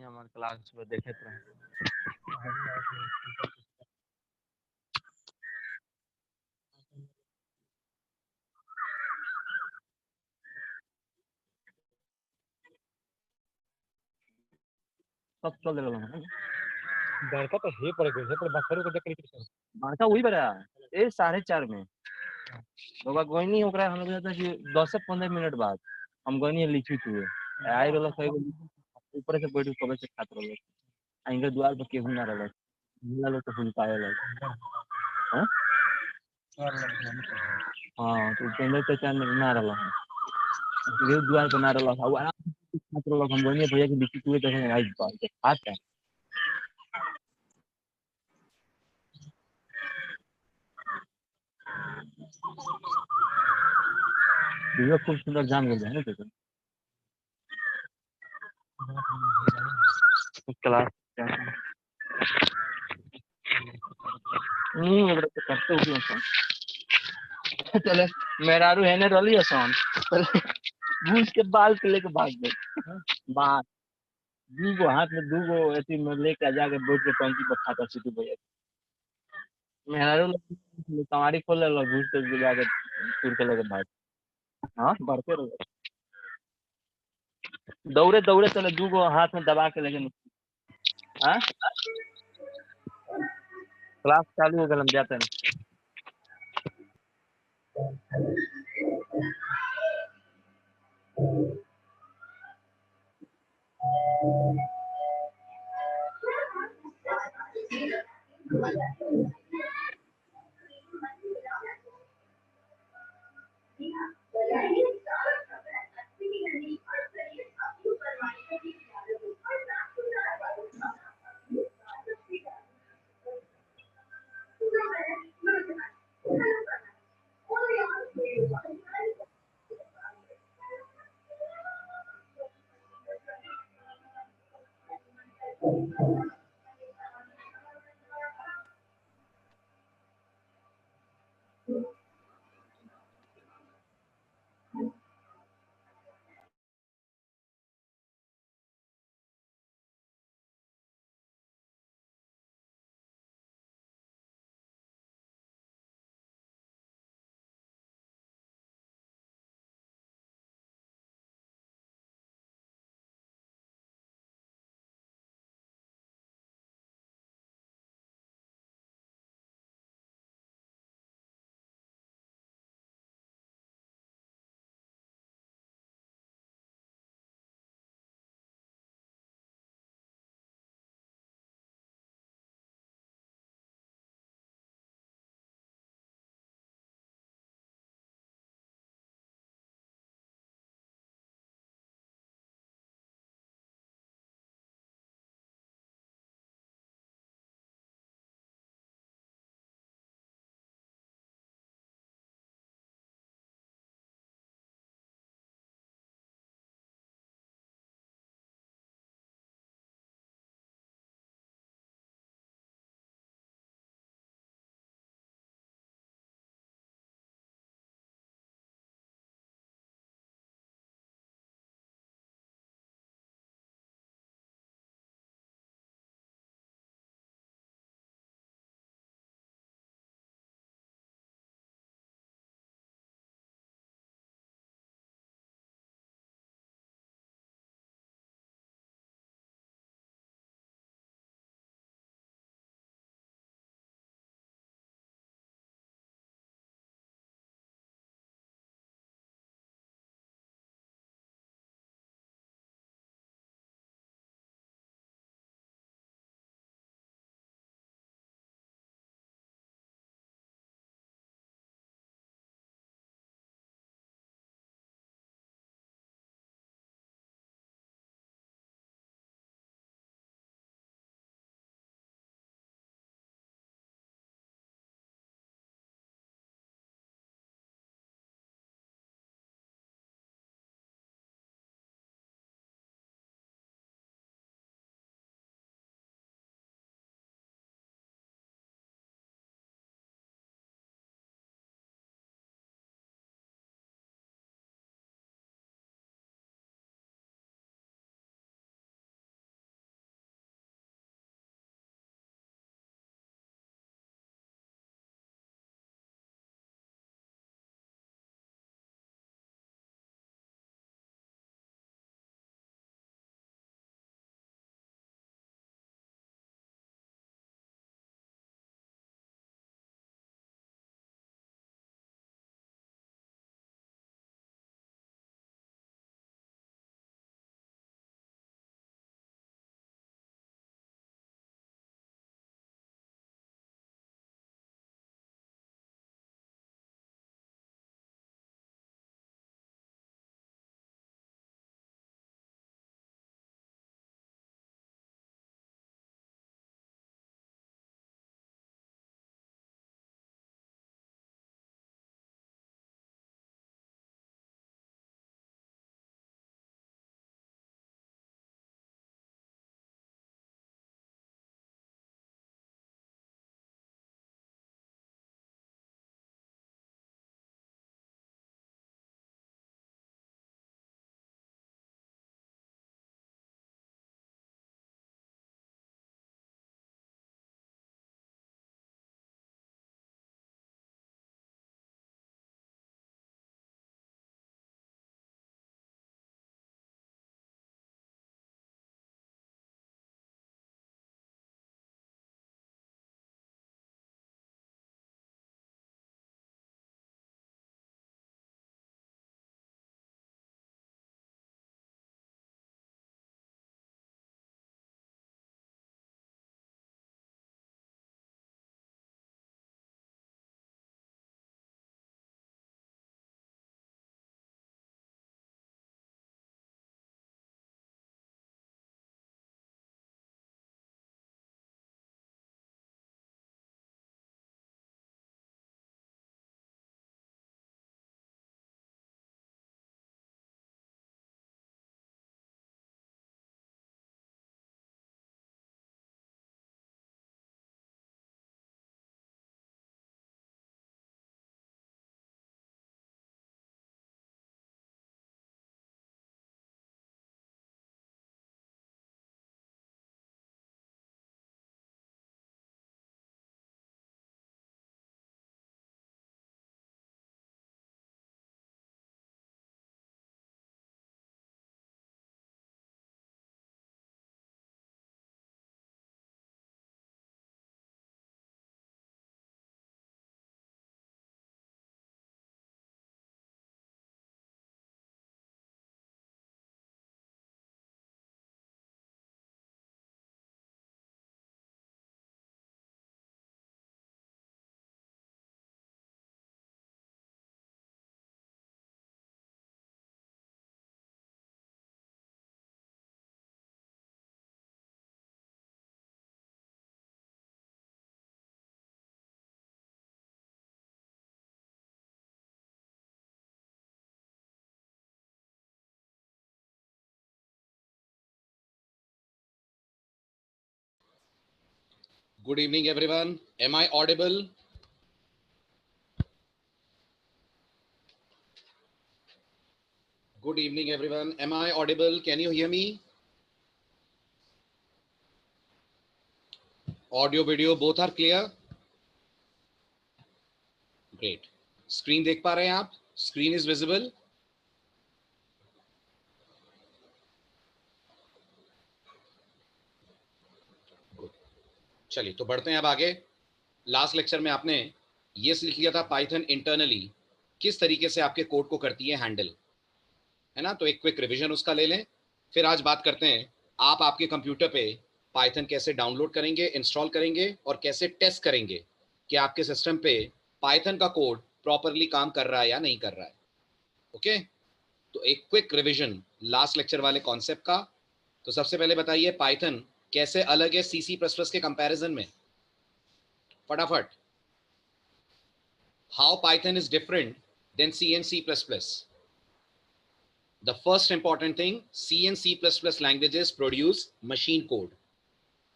हमारे क्लास में देखे रहे सब चल रहा बड़का तो हे पड़ गई है पर बखरो को देख के बड़का वही बड़ा ए 4:30 में बाबा कोई नहीं होकरा हम कहता कि 10 से 15 मिनट बाद हम गनी लिखी हुए आए रहल कई ऊपर से बैठ कबे से खात रहल आइंगे द्वार पर केहू ना रहल मिला लो तो फुल पाए लग हां हां तो पहले तो चार ना रहल ये द्वार पर ना रहल हुआ खात रहल हम गनी भैया के लिखी हुए तो आई बात हाथ है ये खूब सुंदर जान गया है ना तो क्लास एबरे तो करते हुए सन चले मेरारू हेने रली सन घूस के बाल के लेके भाग गए बाल दूगो हाथ में दूगो ऐसी में लेके जाके बैठ के टंकी पर खाता सीधू भैया मेहरारू कमारी खोल ले घूस के जाके टूर के लेके भाग हाँ बढ़ते रहो दौड़े दौड़े चले दूगो हाथ में दबा के लेके हाँ क्लास चालू हो गया हम जाते हैं Good evening, everyone. Am I audible? Good evening, everyone. Am I audible? Can you hear me? Audio, video, both are clear? Great. Screen देख पा रहे हैं आप? Screen is visible? चलिए तो बढ़ते हैं अब आगे। लास्ट लेक्चर में आपने ये लिख लिया था पाइथन इंटरनली किस तरीके से आपके कोड को करती है हैंडल, है ना। तो एक क्विक रिवीजन उसका ले लें, फिर आज बात करते हैं आप आपके कंप्यूटर पे पाइथन कैसे डाउनलोड करेंगे, इंस्टॉल करेंगे और कैसे टेस्ट करेंगे कि आपके सिस्टम पे पाइथन का कोड प्रॉपरली काम कर रहा है या नहीं कर रहा है। ओके, तो एक क्विक रिवीजन लास्ट लेक्चर वाले कॉन्सेप्ट का। तो सबसे पहले बताइए पाइथन कैसे अलग है सी सी प्लस प्लस के कंपैरिजन में, फटाफट। How Python is different than C and C plus plus. The first important thing, C and C++ languages produce machine code.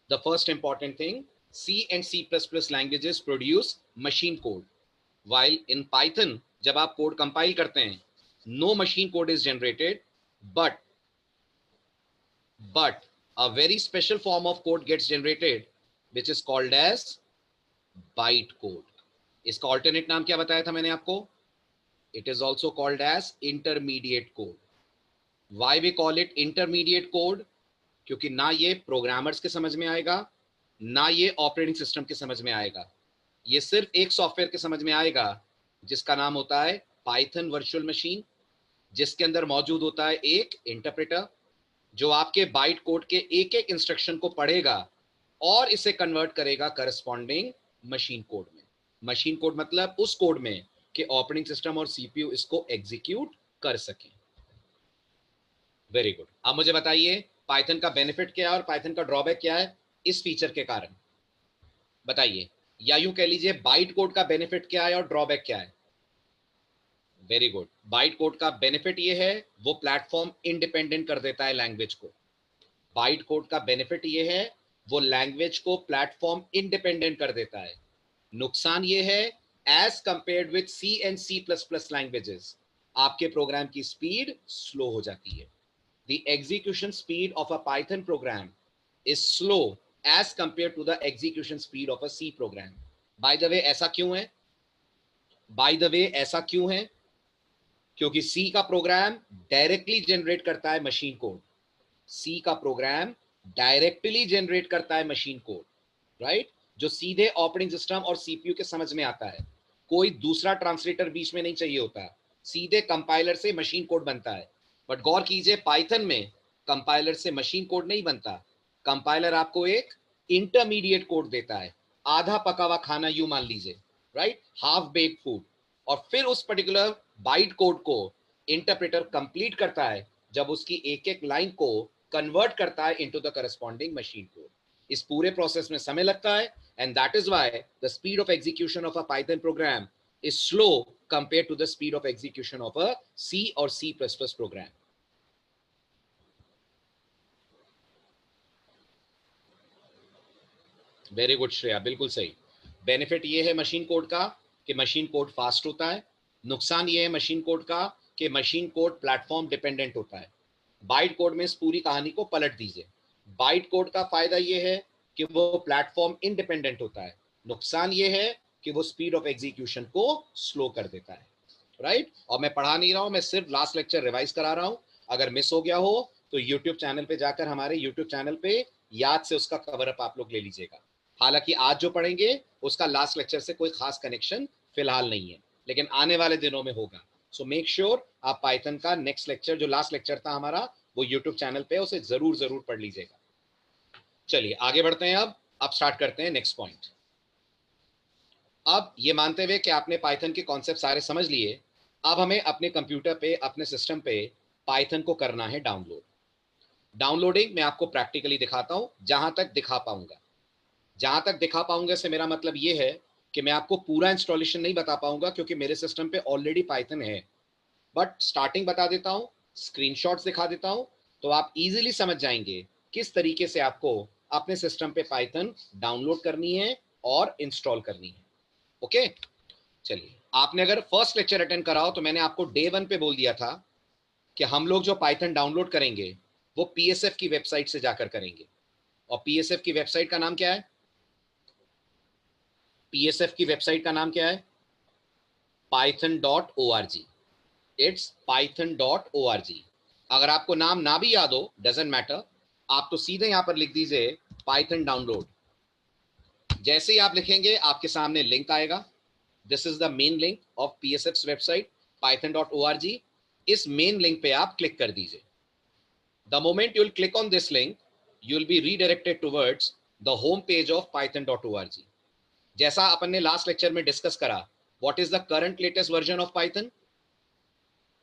The first important thing, C and C++ languages produce machine code. While in Python, जब आप code compile करते हैं, no machine code is generated, but a very special form of code gets generated, which is called as bytecode. इसका alternate नाम क्या बताया था मैंने आपको? It is also called as intermediate code. Why we call it intermediate code? क्योंकि ना ये प्रोग्रामर्स के समझ में आएगा, ना ये ऑपरेटिंग सिस्टम के समझ में आएगा। ये सिर्फ एक सॉफ्टवेयर के समझ में आएगा जिसका नाम होता है पाइथन वर्चुअल मशीन, जिसके अंदर मौजूद होता है एक इंटरप्रेटर जो आपके बाइट कोड के एक एक इंस्ट्रक्शन को पढ़ेगा और इसे कन्वर्ट करेगा करस्पॉन्डिंग मशीन कोड में। मशीन कोड मतलब उस कोड में कि ऑपरेटिंग सिस्टम और सीपीयू इसको एग्जीक्यूट कर सकें। Very good. अब मुझे बताइए पाइथन का बेनिफिट क्या है और पाइथन का ड्रॉबैक क्या है इस फीचर के कारण, बताइए। या यूं कह लीजिए बाइट कोड का बेनिफिट क्या है और ड्रॉबैक क्या है। Very good. बाइट कोड का बेनिफिट ये है वो प्लेटफॉर्म इंडिपेंडेंट कर देता है लैंग्वेज को। बाइट कोड का बेनिफिट ये है वो लैंग्वेज को प्लेटफॉर्म इंडिपेंडेंट कर देता है। नुकसान ये है as compared with C and C plus plus languages आपके प्रोग्राम की स्पीड स्लो हो जाती है। The execution speed of a Python program is slow as compared to the execution speed of a C program. By the way, ऐसा क्यों है? By the way, ऐसा क्यों है? क्योंकि C का प्रोग्राम डायरेक्टली जनरेट करता है मशीन कोड। C का प्रोग्राम डायरेक्टली जनरेट करता है मशीन कोड, राइट, जो सीधे ऑपरेटिंग सिस्टम और सीपीयू के समझ में आता है। कोई दूसरा ट्रांसलेटर बीच में नहीं चाहिए होता, सीधे कंपाइलर से मशीन कोड बनता है। बट गौर कीजिए पाइथन में कंपाइलर से मशीन कोड नहीं बनता। कंपाइलर आपको एक इंटरमीडिएट कोड देता है, आधा पका हुआ खाना यूं मान लीजिए, राइट, हाफ बेक्ड फूड, और फिर उस पर्टिकुलर बाइट कोड को इंटरप्रेटर कंप्लीट करता है जब उसकी एक एक लाइन को कन्वर्ट करता है into the corresponding machine code. इस पूरे प्रोसेस में समय लगता है and that is why the speed of execution of a Python programme is slow compared to the speed of execution of a C or C++ program. Very good Shreya, बिल्कुल सही। Benefit ये है मशीन कोड का कि machine code fast होता है। नुकसान ये है मशीन कोड का कि मशीन कोड प्लेटफॉर्म डिपेंडेंट होता है। बाइट कोड में इस पूरी कहानी को पलट दीजिए। बाइट कोड का फायदा ये है कि वो प्लेटफॉर्म इंडिपेंडेंट होता है, नुकसान ये है कि वो स्पीड ऑफ एग्जीक्यूशन को स्लो कर देता है, राइट। और मैं पढ़ा नहीं रहा हूं, मैं सिर्फ लास्ट लेक्चर रिवाइज करा रहा हूं। अगर मिस हो गया हो तो यूट्यूब चैनल पे जाकर हमारे यूट्यूब चैनल पे याद से उसका कवर अप आप लोग ले लीजिएगा। हालांकि आज जो पढ़ेंगे उसका लास्ट लेक्चर से कोई खास कनेक्शन फिलहाल नहीं है, लेकिन आने वाले दिनों में होगा। सो मेक श्योर आप पाइथन का नेक्स्ट लेक्चर जो लास्ट लेक्चर था हमारा वो यूट्यूब चैनल पे उसे जरूर जरूर पढ़ लीजिएगा। चलिए आगे बढ़ते हैं। अब स्टार्ट करते हैं नेक्स्ट पॉइंट। अब ये मानते हुए कि आपने पाइथन के कॉन्सेप्ट सारे समझ लिए, अब हमें अपने कंप्यूटर पे अपने सिस्टम पे पाइथन को करना है डाउनलोड। डाउनलोडिंग मैं आपको प्रैक्टिकली दिखाता हूं जहां तक दिखा पाऊंगा। जहां तक दिखा पाऊंगा से मेरा मतलब ये है कि मैं आपको पूरा इंस्टॉलेशन नहीं बता पाऊंगा क्योंकि मेरे सिस्टम पे ऑलरेडी पाइथन है, बट स्टार्टिंग बता देता हूं, स्क्रीनशॉट्स दिखा देता हूं, तो आप इजीली समझ जाएंगे किस तरीके से आपको अपने सिस्टम पे पाइथन डाउनलोड करनी है और इंस्टॉल करनी है। ओके, चलिए, आपने अगर फर्स्ट लेक्चर अटेंड करा हो तो मैंने आपको डे 1 पे बोल दिया था कि हम लोग जो पाइथन डाउनलोड करेंगे वो पीएसएफ की वेबसाइट से जाकर करेंगे। और पीएसएफ की वेबसाइट का नाम क्या है? पीएसएफ की वेबसाइट का नाम क्या है? python.org। It's python.org। अगर आपको नाम ना भी याद हो, डजेंट मैटर, आप तो सीधे यहां पर लिख दीजिए पाइथन डाउनलोड। जैसे ही आप लिखेंगे आपके सामने लिंक आएगा। This is the main link of PSF website python.org। इस मेन लिंक पे आप क्लिक कर दीजिए। The moment you will click on this link, you will be redirected towards the home page of python.org। जैसा अपन ने last lecture में discuss करा, what is the current latest version of Python?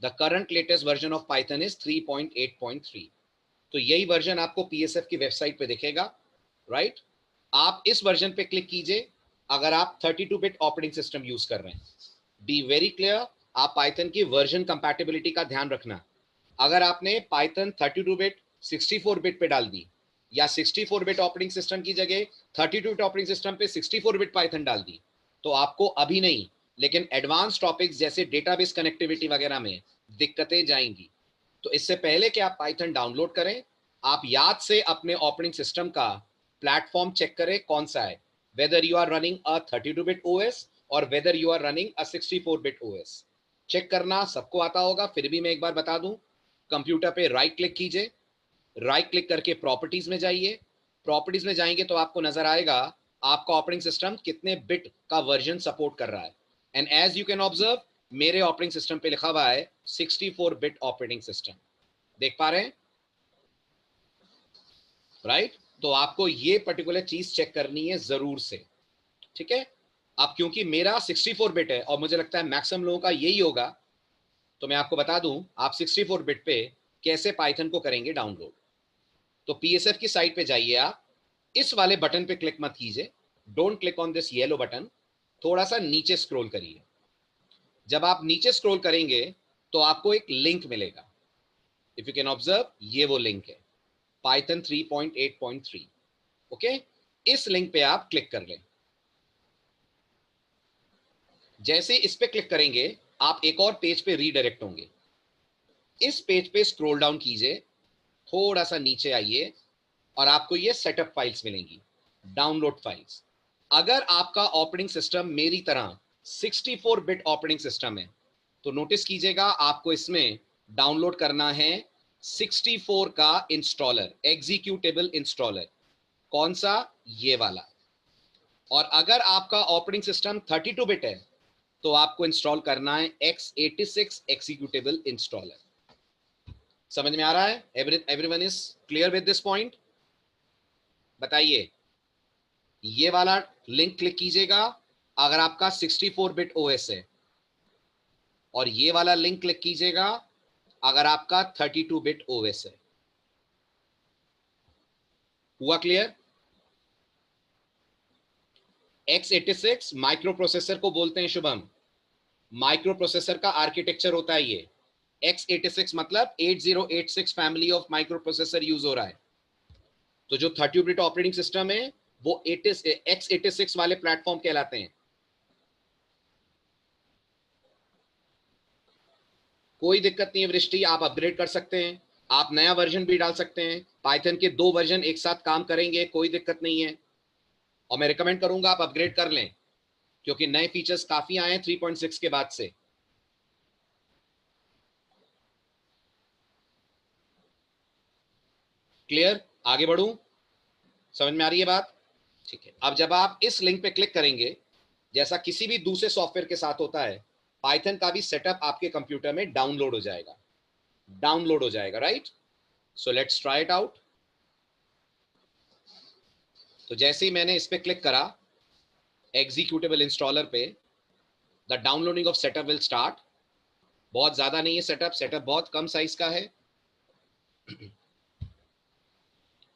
The current latest version of Python is 3.8.3। तो यही version आपको PSF की website पे दिखेगा, राइट? आप इस वर्जन पे क्लिक कीजिए अगर आप 32 बिट ऑपरेटिंग सिस्टम यूज कर रहे हैं। बी वेरी क्लियर, आप पाइथन की वर्जन कंपैटिबिलिटी का ध्यान रखना। अगर आपने पाइथन 32 बिट 64 बिट पे डाल दी, या 64 बिट ऑपरेटिंग सिस्टम की जगह 32 बिट ऑपरेटिंग सिस्टम पे 64 बिट पाइथन डाल दी, तो आपको अभी नहीं लेकिन एडवांस टॉपिक्स जैसे डेटाबेस कनेक्टिविटी वगैरह में दिक्कतें जाएंगी। तो इससे पहले कि आप पाइथन डाउनलोड करें, आप याद से अपने ऑपरेटिंग सिस्टम का प्लेटफॉर्म चेक करें कौन सा है, whether you are running a 32 bit OS और whether you are running a 64 bit OS. Check करना सबको आता होगा, फिर भी मैं एक बार बता दूं, कंप्यूटर पे राइट क्लिक कीजिए, राइट क्लिक करके प्रॉपर्टीज में जाइए। प्रॉपर्टीज में जाएंगे तो आपको नजर आएगा आपका ऑपरेटिंग सिस्टम कितने बिट का वर्जन सपोर्ट कर रहा है। And as you can observe, मेरे ऑपरेटिंग सिस्टम पे लिखा हुआ है 64 बिट ऑपरेटिंग सिस्टम। देख पा रहे हैं, राइट? तो आपको ये पर्टिकुलर चीज चेक करनी है जरूर से, ठीक है? अब क्योंकि मेरा 64 बिट है और मुझे लगता है मैक्सिमम लोगों का यही होगा, तो मैं आपको बता दूं आप 64 बिट पे कैसे पाइथन को करेंगे डाउनलोड। तो पीएसएफ की साइट पे जाइए, आप इस वाले बटन पे क्लिक मत कीजिए, don't click on this yellow button, थोड़ा सा नीचे स्क्रॉल करिए। जब आप नीचे स्क्रॉल करेंगे तो आपको एक लिंक मिलेगा। इफ यू कैन ऑब्जर्व, ये वो लिंक है पाइथन 3.8.3। ओके, इस लिंक पे आप क्लिक कर लें। जैसे इस पे क्लिक करेंगे आप एक और पेज पे रीडायरेक्ट होंगे। इस पेज पे स्क्रॉल डाउन कीजिए, थोड़ा सा नीचे आइए और आपको ये सेटअप फाइल्स मिलेंगी, डाउनलोड फाइल्स। अगर आपका ऑपरेटिंग सिस्टम मेरी तरह 64 बिट ऑपरेटिंग सिस्टम है तो नोटिस कीजिएगा आपको इसमें डाउनलोड करना है 64 का इंस्टॉलर, एग्जीक्यूटेबल इंस्टॉलर। कौन सा? ये वाला। और अगर आपका ऑपरेटिंग सिस्टम 32 बिट है तो आपको इंस्टॉल करना है x86 एग्जीक्यूटेबल इंस्टॉलर। समझ में आ रहा है? Everyone is clear with this point? बताइए। ये वाला लिंक क्लिक कीजिएगा अगर आपका 64 बिट ओएस है, और ये वाला लिंक क्लिक कीजिएगा अगर आपका 32 बिट ओएस है। हुआ क्लियर? x86 माइक्रो प्रोसेसर को बोलते हैं शुभम, माइक्रो प्रोसेसर का आर्किटेक्चर होता है ये। x86 मतलब 8086 family of micro processor use हो रहा है। तो जो 32 बिट ऑपरेटिंग सिस्टम है वो x86 वाले प्लेटफॉर्म कहलाते हैं। कोई दिक्कत नहीं है वृष्टि, आप अपग्रेड कर सकते हैं, आप नया वर्जन भी डाल सकते हैं। पाइथन के 2 वर्जन एक साथ काम करेंगे, कोई दिक्कत नहीं है। और मैं रिकमेंड करूंगा आप अपग्रेड कर लें क्योंकि नए फीचर्स काफी आए हैं 3.6 के बाद से। क्लियर? आगे बढ़ूं? समझ में आ रही है बात? ठीक है। अब जब आप इस लिंक पे क्लिक करेंगे, जैसा किसी भी दूसरे सॉफ्टवेयर के साथ होता है, पाइथन का भी सेटअप आपके कंप्यूटर में डाउनलोड हो जाएगा, right? So let's try it out. तो जैसे ही मैंने इस पे क्लिक करा एग्जीक्यूटेबल इंस्टॉलर पे, the downloading of setup will start. बहुत ज्यादा नहीं है सेटअप बहुत कम साइज का है।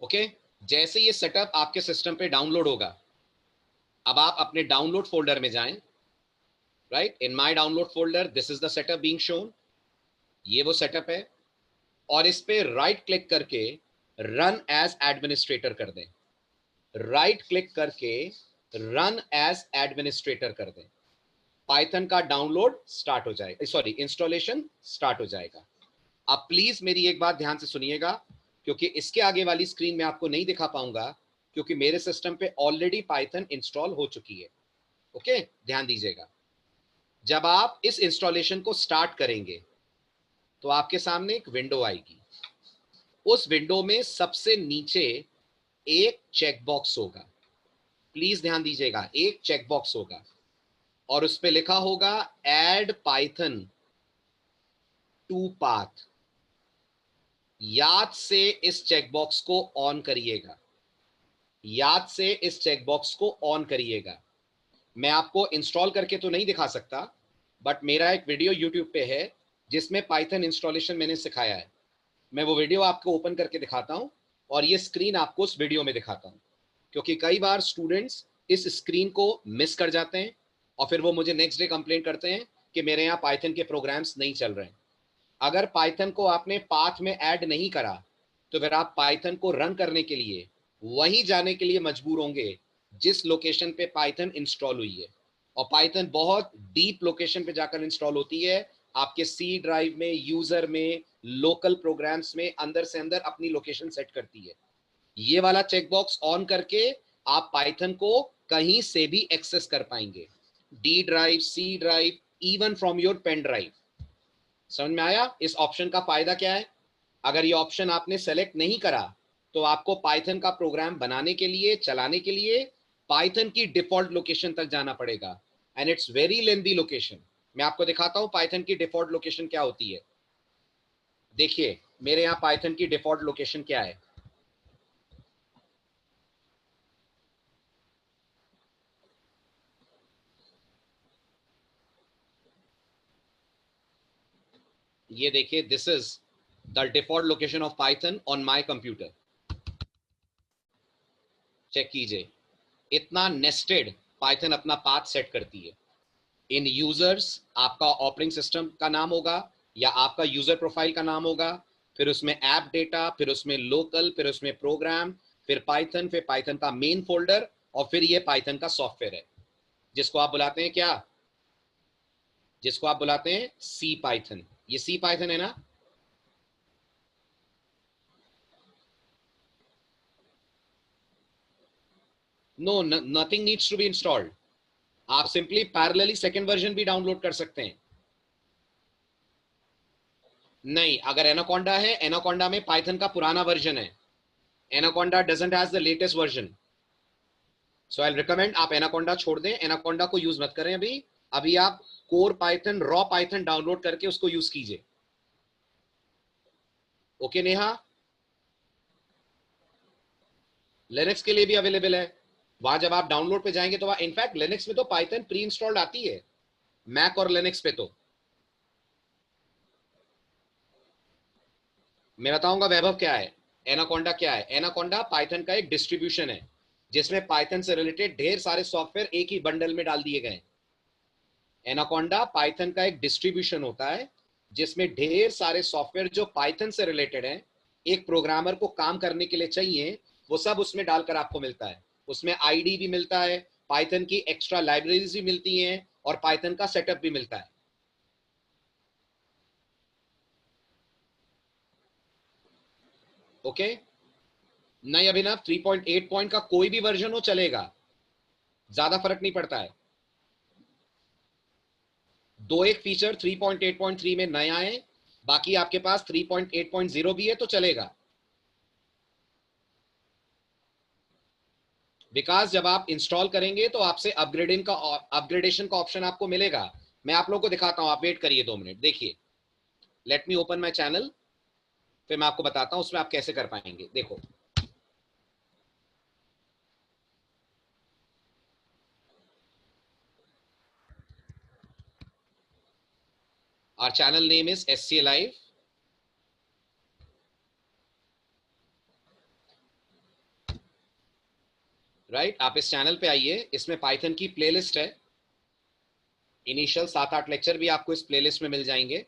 ओके, जैसे ये सेटअप आपके सिस्टम पे डाउनलोड होगा, अब आप अपने डाउनलोड फोल्डर में जाएं, right? In my download folder this is the setup being shown. ये वो सेटअप है, और इस पे राइट क्लिक करके रन एज एडमिनिस्ट्रेटर कर दें। राइट क्लिक करके रन एज एडमिनिस्ट्रेटर कर दें, पाइथन का डाउनलोड स्टार्ट हो जाएगा, सॉरी इंस्टॉलेशन स्टार्ट हो जाएगा। अब प्लीज मेरी एक बात ध्यान से सुनिएगा, क्योंकि इसके आगे वाली स्क्रीन में आपको नहीं दिखा पाऊंगा, क्योंकि मेरे सिस्टम पे ऑलरेडी पाइथन इंस्टॉल हो चुकी है। ओके, ध्यान दीजिएगा। जब आप इस इंस्टॉलेशन को स्टार्ट करेंगे तो आपके सामने एक विंडो आएगी। उस विंडो में सबसे नीचे एक चेकबॉक्स होगा, प्लीज ध्यान दीजिएगा, एक चेकबॉक्स होगा और उस पे लिखा होगा ऐड पाइथन टू पाथ। याद से इस चेकबॉक्स को ऑन करिएगा, याद से इस चेकबॉक्स को ऑन करिएगा। मैं आपको इंस्टॉल करके तो नहीं दिखा सकता, बट मेरा एक वीडियो यूट्यूब पे है जिसमें पाइथन इंस्टॉलेशन मैंने सिखाया है। मैं वो वीडियो आपको ओपन करके दिखाता हूं और ये स्क्रीन आपको उस वीडियो में दिखाता हूं, क्योंकि कई बार स्टूडेंट्स इस स्क्रीन को मिस कर जाते हैं और फिर वो मुझे नेक्स्ट डे कंप्लेंट करते हैं कि मेरे यहाँ पाइथन के प्रोग्राम्स नहीं चल रहे हैं। अगर पाइथन को आपने पाथ में ऐड नहीं करा तो फिर आप पाइथन को रन करने के लिए वहीं जाने के लिए मजबूर होंगे जिस लोकेशन पे पाइथन इंस्टॉल हुई है। और पाइथन बहुत डीप लोकेशन पे जाकर इंस्टॉल होती है, आपके सी ड्राइव में, यूजर में, लोकल प्रोग्राम्स में अंदर से अंदर अपनी लोकेशन सेट करती है। ये वाला चेकबॉक्स ऑन करके आप पाइथन को कहीं से भी एक्सेस कर पाएंगे, D drive, C drive, even from your pen drive. समझ में आया इस ऑप्शन का फायदा क्या है? अगर ये ऑप्शन आपने सेलेक्ट नहीं करा तो आपको पाइथन का प्रोग्राम बनाने के लिए, चलाने के लिए पाइथन की डिफॉल्ट लोकेशन तक जाना पड़ेगा, and it's very lengthy location. मैं आपको दिखाता हूं पाइथन की डिफॉल्ट लोकेशन क्या होती है। देखिए मेरे यहां पाइथन की डिफॉल्ट लोकेशन क्या है। ये देखिए, this is the default location of Python on my computer. Check कीजिए, इतना नेस्टेड पाइथन अपना पाथ सेट करती है। इन यूजर्स आपका ऑपरेटिंग सिस्टम का नाम होगा या आपका यूजर प्रोफाइल का नाम होगा, फिर उसमें ऐप डेटा, फिर उसमें लोकल, फिर उसमें प्रोग्राम, फिर पाइथन का मेन फोल्डर, और फिर ये पाइथन का सॉफ्टवेयर है जिसको आप बुलाते हैं क्या, जिसको आप बुलाते हैं सी पाइथन। ये सी पाइथन है ना। No, nothing needs to be installed. आप सिंपली पैरेलली सेकंड वर्जन भी डाउनलोड कर सकते हैं। नहीं, अगर एनाकोंडा है, एनाकोंडा में पाइथन का पुराना वर्जन है। Anaconda doesn't has the latest version, so I recommend आप एनाकोंडा छोड़ दें, एनाकोंडा को यूज मत करें अभी। अभी आप core Python, raw Python download करके उसको यूज कीजिए। ओके नेहा, लिनक्स के लिए भी अवेलेबल है। वहां जब आप डाउनलोड पे जाएंगे तो वहां, इनफैक्ट लिनक्स में तो पाइथन प्री इंस्टॉल्ड आती है, मैक और लिनक्स पे तो। मैं बताऊंगा वैभव क्या है, एनाकोंडा क्या है। एनाकोंडा पाइथन का एक डिस्ट्रीब्यूशन है जिसमें पाइथन से रिलेटेड ढेर सारे सॉफ्टवेयर एक ही बंडल में डाल दिए गए। एनाकोंडा पाइथन का एक डिस्ट्रीब्यूशन होता है जिसमें ढेर सारे सॉफ्टवेयर जो पाइथन से रिलेटेड हैं, एक प्रोग्रामर को काम करने के लिए चाहिए, वो सब उसमें डालकर आपको मिलता है। उसमें आईडी भी मिलता है, पाइथन की एक्स्ट्रा लाइब्रेरीज भी मिलती हैं और पाइथन का सेटअप भी मिलता है। ओके, नहीं अभिनव, 3.8 पॉइंट का कोई भी वर्जन हो चलेगा, ज्यादा फर्क नहीं पड़ता है। दो एक फीचर 3.8.3 में नए आए, बाकी आपके पास 3.8.0 भी है तो चलेगा। विकास, जब आप इंस्टॉल करेंगे तो आपसे अपग्रेडेशन का ऑप्शन आपको मिलेगा। मैं आप लोगों को दिखाता हूं, आप वेट करिए 2 मिनट। देखिए, let me open my channel, फिर मैं आपको बताता हूं उसमें आप कैसे कर पाएंगे। देखो, our channel name is SCA Live। Right, आप इस चैनल पे आइए, इसमें पाइथन की प्लेलिस्ट है। इनिशियल 7-8 लेक्चर भी आपको इस प्लेलिस्ट में मिल जाएंगे।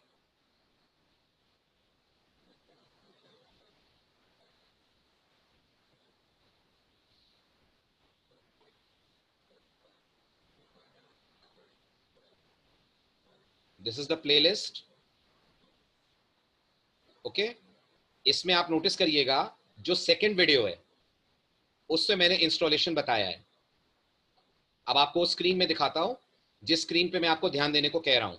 This is the playlist. Okay, इसमें आप नोटिस करिएगा जो सेकंड वीडियो है उससे मैंने इंस्टॉलेशन बताया है। अब आपको स्क्रीन में दिखाता हूं जिस स्क्रीन पे मैं आपको ध्यान देने को कह रहा हूं।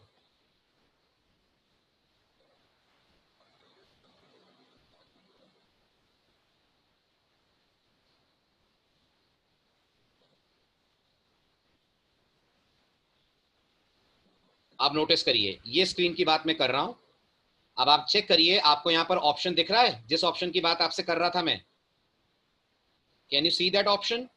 आप नोटिस करिए ये स्क्रीन की बात मैं कर रहा हूं। अब आप चेक करिए, आपको यहां पर ऑप्शन दिख रहा है जिस ऑप्शन की बात आपसे कर रहा था मैं। Can you see that option?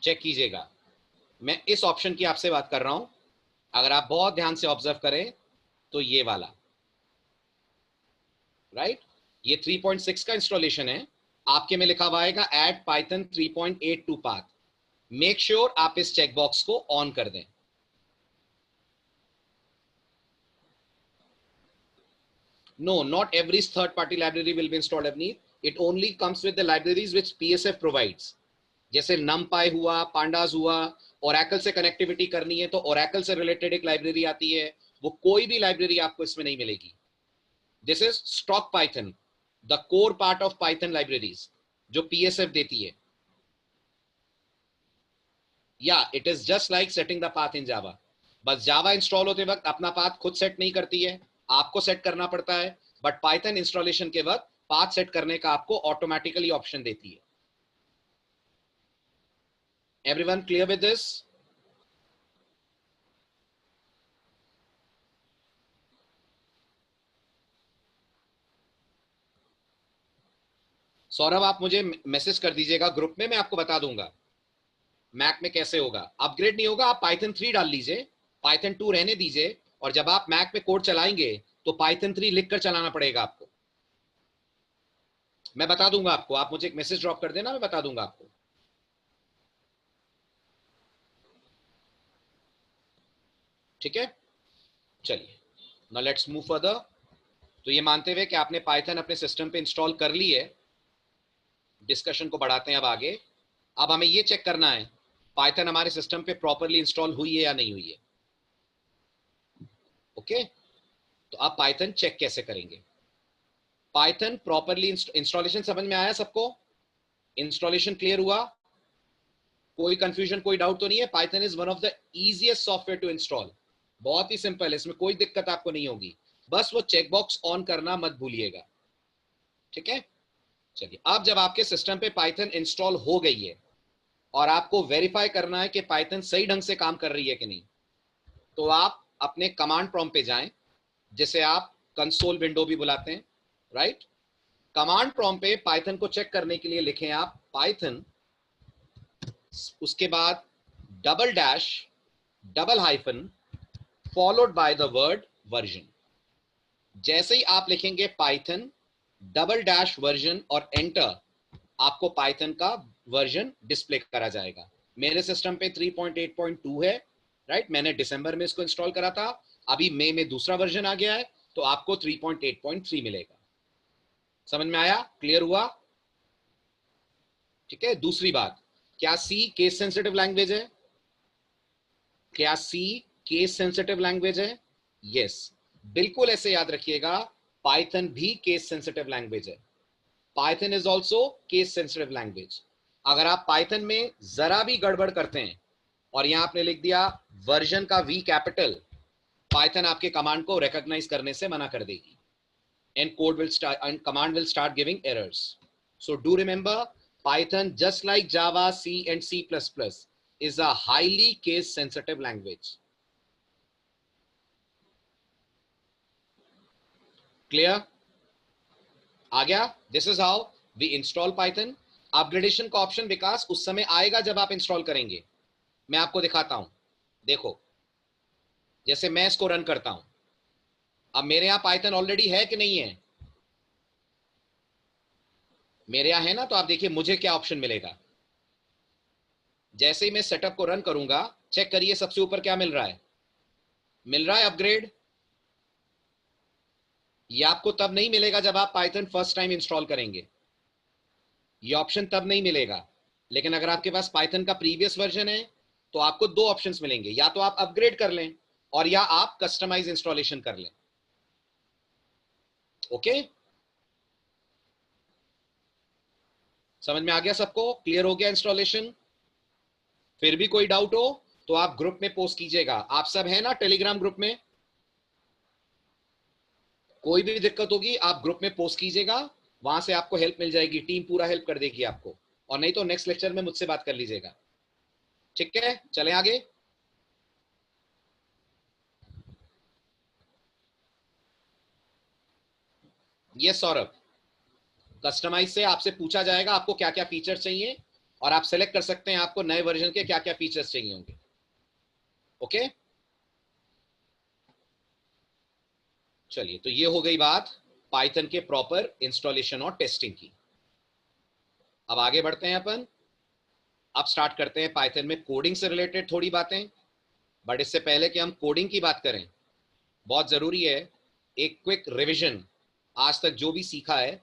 Check कीजिएगा, मैं इस ऑप्शन की आपसे बात कर रहा हूं। अगर आप बहुत ध्यान से ऑब्जर्व करें तो ये वाला, राइट, ये 3.6 का इंस्टॉलेशन है। आपके में लिखा हुआ आएगा add Python 3.8 to path. Make sure आप इस चेकबॉक्स को ऑन कर दें। No, not every third-party library will be installed, Avneet. It only comes with the libraries which PSF provides. जैसे NumPy हुआ, Pandas हुआ, Oracle से कनेक्टिविटी करनी है तो Oracle से रिलेटेड एक लाइब्रेरी आती है, वो कोई भी लाइब्रेरी आपको इसमें नहीं मिलेगी। This is stock Python, the core part of Python libraries, जो PSF देती है। Yeah, it is just like setting the path in Java. बस जावा इंस्टॉल होते वक्त अपना पाथ खुद सेट नहीं करती है, आपको सेट करना पड़ता है। बट पाइथन इंस्टॉलेशन के वक्त पाथ सेट करने का आपको ऑटोमेटिकली ऑप्शन देती है। Everyone clear with this? Saurabh आप मुझे मैसेज कर दीजिएगा ग्रुप में, मैं आपको बता दूंगा मैक में कैसे होगा। अपग्रेड नहीं होगा, आप पाइथन 3 डाल लीजिए, पाइथन 2 रहने दीजिए, और जब आप मैक में कोड चलाएंगे तो पाइथन 3 लिखकर चलाना पड़ेगा आपको। मैं बता दूंगा आपको, आप मुझे एक मैसेज ड्रॉप कर देना, मैं बता दूंगा आपको। ठीक है, चलिए नाउ लेट्स मूव फर्दर। तो ये मानते हुए कि आपने पाइथन अपने सिस्टम पे इंस्टॉल कर ली है, डिस्कशन को बढ़ाते हैं अब आगे। अब हमें ये चेक करना है पाइथन हमारे सिस्टम पे प्रॉपरली इंस्टॉल हुई है या नहीं हुई है। ओके, तो आप पाइथन चेक कैसे करेंगे? पाइथन प्रॉपरली इंस्टॉलेशन समझ में आया सबको? इंस्टॉलेशन क्लियर हुआ? कोई कंफ्यूजन, कोई डाउट तो नहीं है? Python is one of the easiest software to install, बहुत ही सिंपल है, इसमें कोई दिक्कत आपको नहीं होगी, बस वो चेकबॉक्स ऑन करना मत भूलिएगा। ठीक है, चलिए अब जब आपके सिस्टम पे पाइथन इंस्टॉल हो गई है और आपको वेरीफाई करना है कि पाइथन सही ढंग से काम कर रही है कि नहीं, तो आप अपने कमांड प्रॉम्प्ट पे जाएं, जिसे आप कंसोल विंडो भी बुलाते हैं, राइट। कमांड प्रॉम्प्ट पे पाइथन को चेक करने के लिए लिखें आप पाइथन, उसके बाद double dash double hyphen followed by the word version. जैसे ही आप लिखेंगे पाइथन डबल डैश वर्जन और एंटर, आपको पाइथन का वर्जन डिस्प्ले करा जाएगा। मेरे सिस्टम पे 3.8.2 है, राइट, मैंने दिसंबर में इसको इंस्टॉल करा था, अभी मई में दूसरा वर्जन आ गया है, तो आपको 3.8.3 मिलेगा। समझ में आया? क्लियर हुआ? ठीक है, दूसरी बात, क्या सी केस सेंसिटिव लैंग्वेज है? क्या सी केस सेंसिटिव लैंग्वेज है? यस, बिल्कुल ऐसे याद रखिएगा, पाइथन भी केस सेंसिटिव लैंग्वेज है। Python is also case sensitive language. अगर आप पाइथन में जरा भी गड़बड़ करते हैं और यहां आपने लिख दिया वर्जन का वी कैपिटल, पाइथन आपके कमांड को रिकॉग्नाइज करने से मना कर देगी, and code will start and command will start giving errors. So do remember, Python just like Java, C and C++ is a highly case sensitive language. Clear? आ गया? This is how we install Python. Upgradation का option Vikas उस समय आएगा जब आप install करेंगे। मैं आपको दिखाता हूं, देखो, जैसे मैं इसको रन करता हूं, अब मेरे यहां पाइथन ऑलरेडी है कि नहीं है? मेरे यहाँ है ना, तो आप देखिए मुझे क्या ऑप्शन मिलेगा। जैसे ही मैं सेटअप को रन करूंगा, चेक करिए सबसे ऊपर क्या मिल रहा है। मिल रहा है अपग्रेड। ये आपको तब नहीं मिलेगा जब आप पाइथन फर्स्ट टाइम इंस्टॉल करेंगे, ये ऑप्शन तब नहीं मिलेगा। लेकिन अगर आपके पास पाइथन का प्रीवियस वर्जन है तो आपको दो ऑप्शंस मिलेंगे, या तो आप अपग्रेड कर लें और या आप कस्टमाइज इंस्टॉलेशन कर लें। ओके, समझ में आ गया सबको? क्लियर हो गया इंस्टॉलेशन? फिर भी कोई डाउट हो तो आप ग्रुप में पोस्ट कीजिएगा। आप सब है ना टेलीग्राम ग्रुप में? कोई भी दिक्कत होगी आप ग्रुप में पोस्ट कीजिएगा, वहां से आपको हेल्प मिल जाएगी, टीम पूरा हेल्प कर देगी आपको। और नहीं तो नेक्स्ट लेक्चर में मुझसे बात कर लीजिएगा। ठीक है, चलें आगे। ये सौरभ, कस्टमाइज से आपसे पूछा जाएगा आपको क्या क्या फीचर्स चाहिए, और आप सेलेक्ट कर सकते हैं आपको नए वर्जन के क्या क्या फीचर्स चाहिए होंगे। ओके, चलिए, तो ये हो गई बात पाइथन के प्रॉपर इंस्टॉलेशन और टेस्टिंग की। अब आगे बढ़ते हैं अपन। अब स्टार्ट करते हैं पाइथन में कोडिंग से रिलेटेड थोड़ी बातें। बट इससे पहले कि हम कोडिंग की बात करें, बहुत जरूरी है एक क्विक रिवीजन आज तक जो भी सीखा है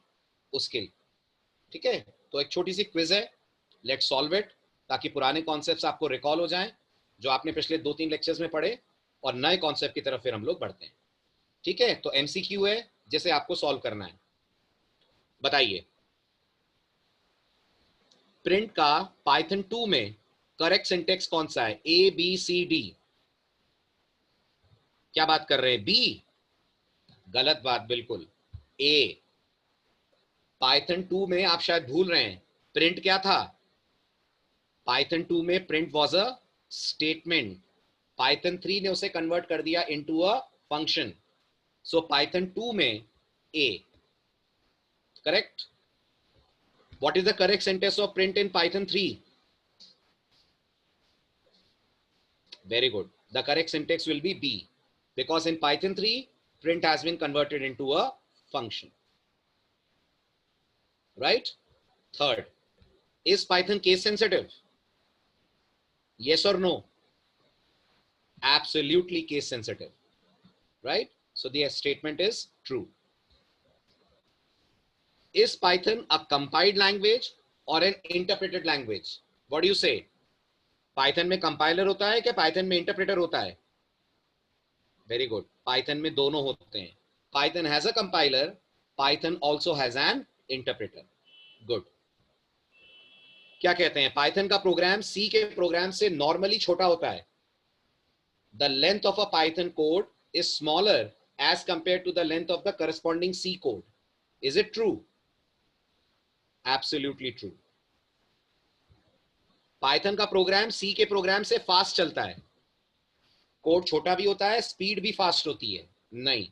उसके लिए। ठीक है, तो एक छोटी सी क्विज है, लेट्स सॉल्व इट, ताकि पुराने कॉन्सेप्ट्स आपको रिकॉल हो जाएं जो आपने पिछले 2-3 लेक्चर्स में पढ़े, और नए कॉन्सेप्ट की तरफ फिर हम लोग बढ़ते हैं। ठीक है, तो एमसीक्यू है जिसे आपको सॉल्व करना है। बताइए, प्रिंट का पाइथन 2 में करेक्ट सिंटेक्स कौन सा है? A B C D? क्या बात कर रहे हैं? बी? गलत बात बिल्कुल, ए। पाइथन 2 में आप शायद भूल रहे हैं, प्रिंट क्या था? पाइथन 2 में print was a statement. Python 3 ने उसे कन्वर्ट कर दिया into a function. So Python 2 में A correct. What is the correct syntax of print in Python 3? Very good. The correct syntax will be B, because in Python 3 print has been converted into a function. Right? Third, is Python case sensitive? Yes or no? Absolutely case sensitive. Right? So the statement is true. Is Python a compiled language or an interpreted language? What do you say? Python में compiler होता है क्या Python में interpreter होता है? Very good. Python में दोनों होते हैं. Python has a compiler. Python also has an interpreter. Good. क्या कहते हैं? Python का प्रोग्राम C के प्रोग्राम से नॉर्मली छोटा होता है. The length of a Python code is smaller as compared to the length of the corresponding C code. Is it true? Absolutely true. Python का प्रोग्राम C के programme से fast चलता है. कोड छोटा भी होता है, स्पीड भी फास्ट होती है? नहीं,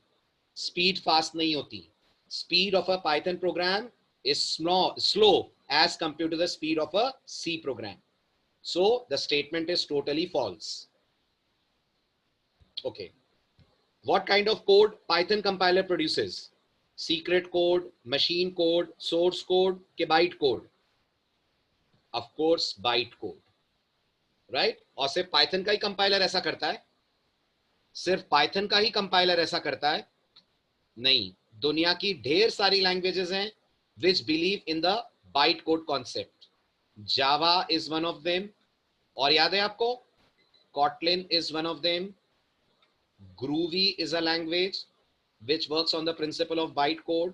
स्पीड फास्ट नहीं होती. Speed of a Python program is slow as compared to the speed of a C program. So the statement is totally false. Okay. What kind of code Python compiler produces? Secret code, machine code, source code, के byte code? Of course, byte code. Right? और सिर्फ Python का ही compiler ऐसा करता है? सिर्फ Python का ही compiler ऐसा करता है? नहीं, दुनिया की ढेर सारी लैंग्वेजेस हैं which believe in the byte code concept. Java is one of them. और याद है आपको, Kotlin is one of them. Groovy is a language which works on the principle of byte code.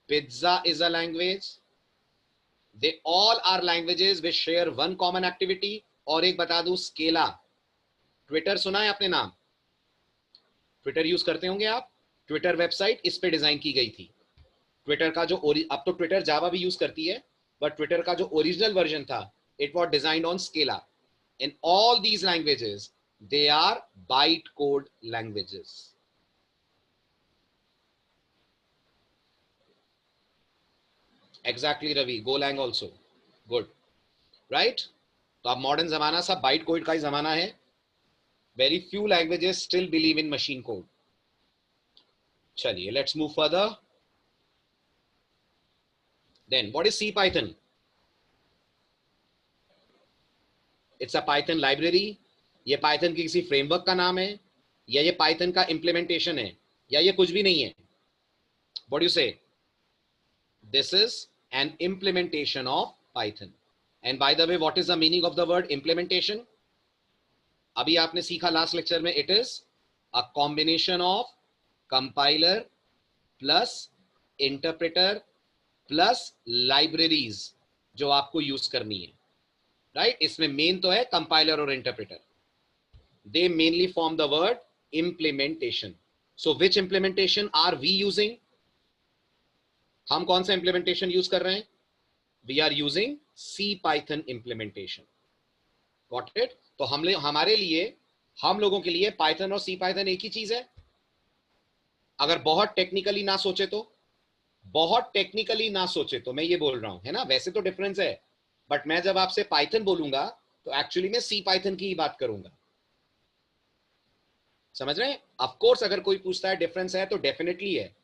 Pizza is a language. They all are languages which share one common activity. और एक बता दूं, Scala. Twitter सुना है आपने नाम? Twitter use करते होंगे आप. ट्विटर वेबसाइट इस पे डिजाइन की गई थी. ट्विटर का जो अब तो ट्विटर जावा भी यूज करती है, बट ट्विटर का जो ओरिजिनल वर्जन था, it was designed on Scala. In all these languages they are byte code languages. Exactly Ravi, Golang also. Good. Right? तो अब मॉडर्न जमाना सब बाइट कोड का ही जमाना है. Very few languages still believe in machine code. चलिए, let's move further. Then what is CPython? It's a Python library. ये Python की किसी फ्रेमवर्क का नाम है, या ये Python का implementation है, या ये कुछ भी नहीं है? What do you say? This is an implementation of Python. And by the way, what is the meaning of the word implementation? अभी आपने सीखा लास्ट लेक्चर में, it is a combination of compiler plus interpreter plus libraries जो आपको use करनी है, right? इसमें main तो है कंपाइलर और interpreter. They mainly form the word implementation. So which implementation are we using? हम कौन सा implementation यूज कर रहे हैं? We are using CPython implementation. Got it? तो हमारे लिए, हम लोगों के लिए Python और CPython एक ही चीज है. अगर बहुत टेक्निकली ना सोचे तो, बहुत टेक्निकली ना सोचे तो मैं ये बोल रहा हूं, है ना? वैसे तो डिफरेंस है, बट मैं जब आपसे पाइथन बोलूंगा तो एक्चुअली मैं सी पाइथन की ही बात करूंगा. समझ रहे हैं? ऑफ कोर्स अगर कोई पूछता है डिफरेंस है तो डेफिनेटली है.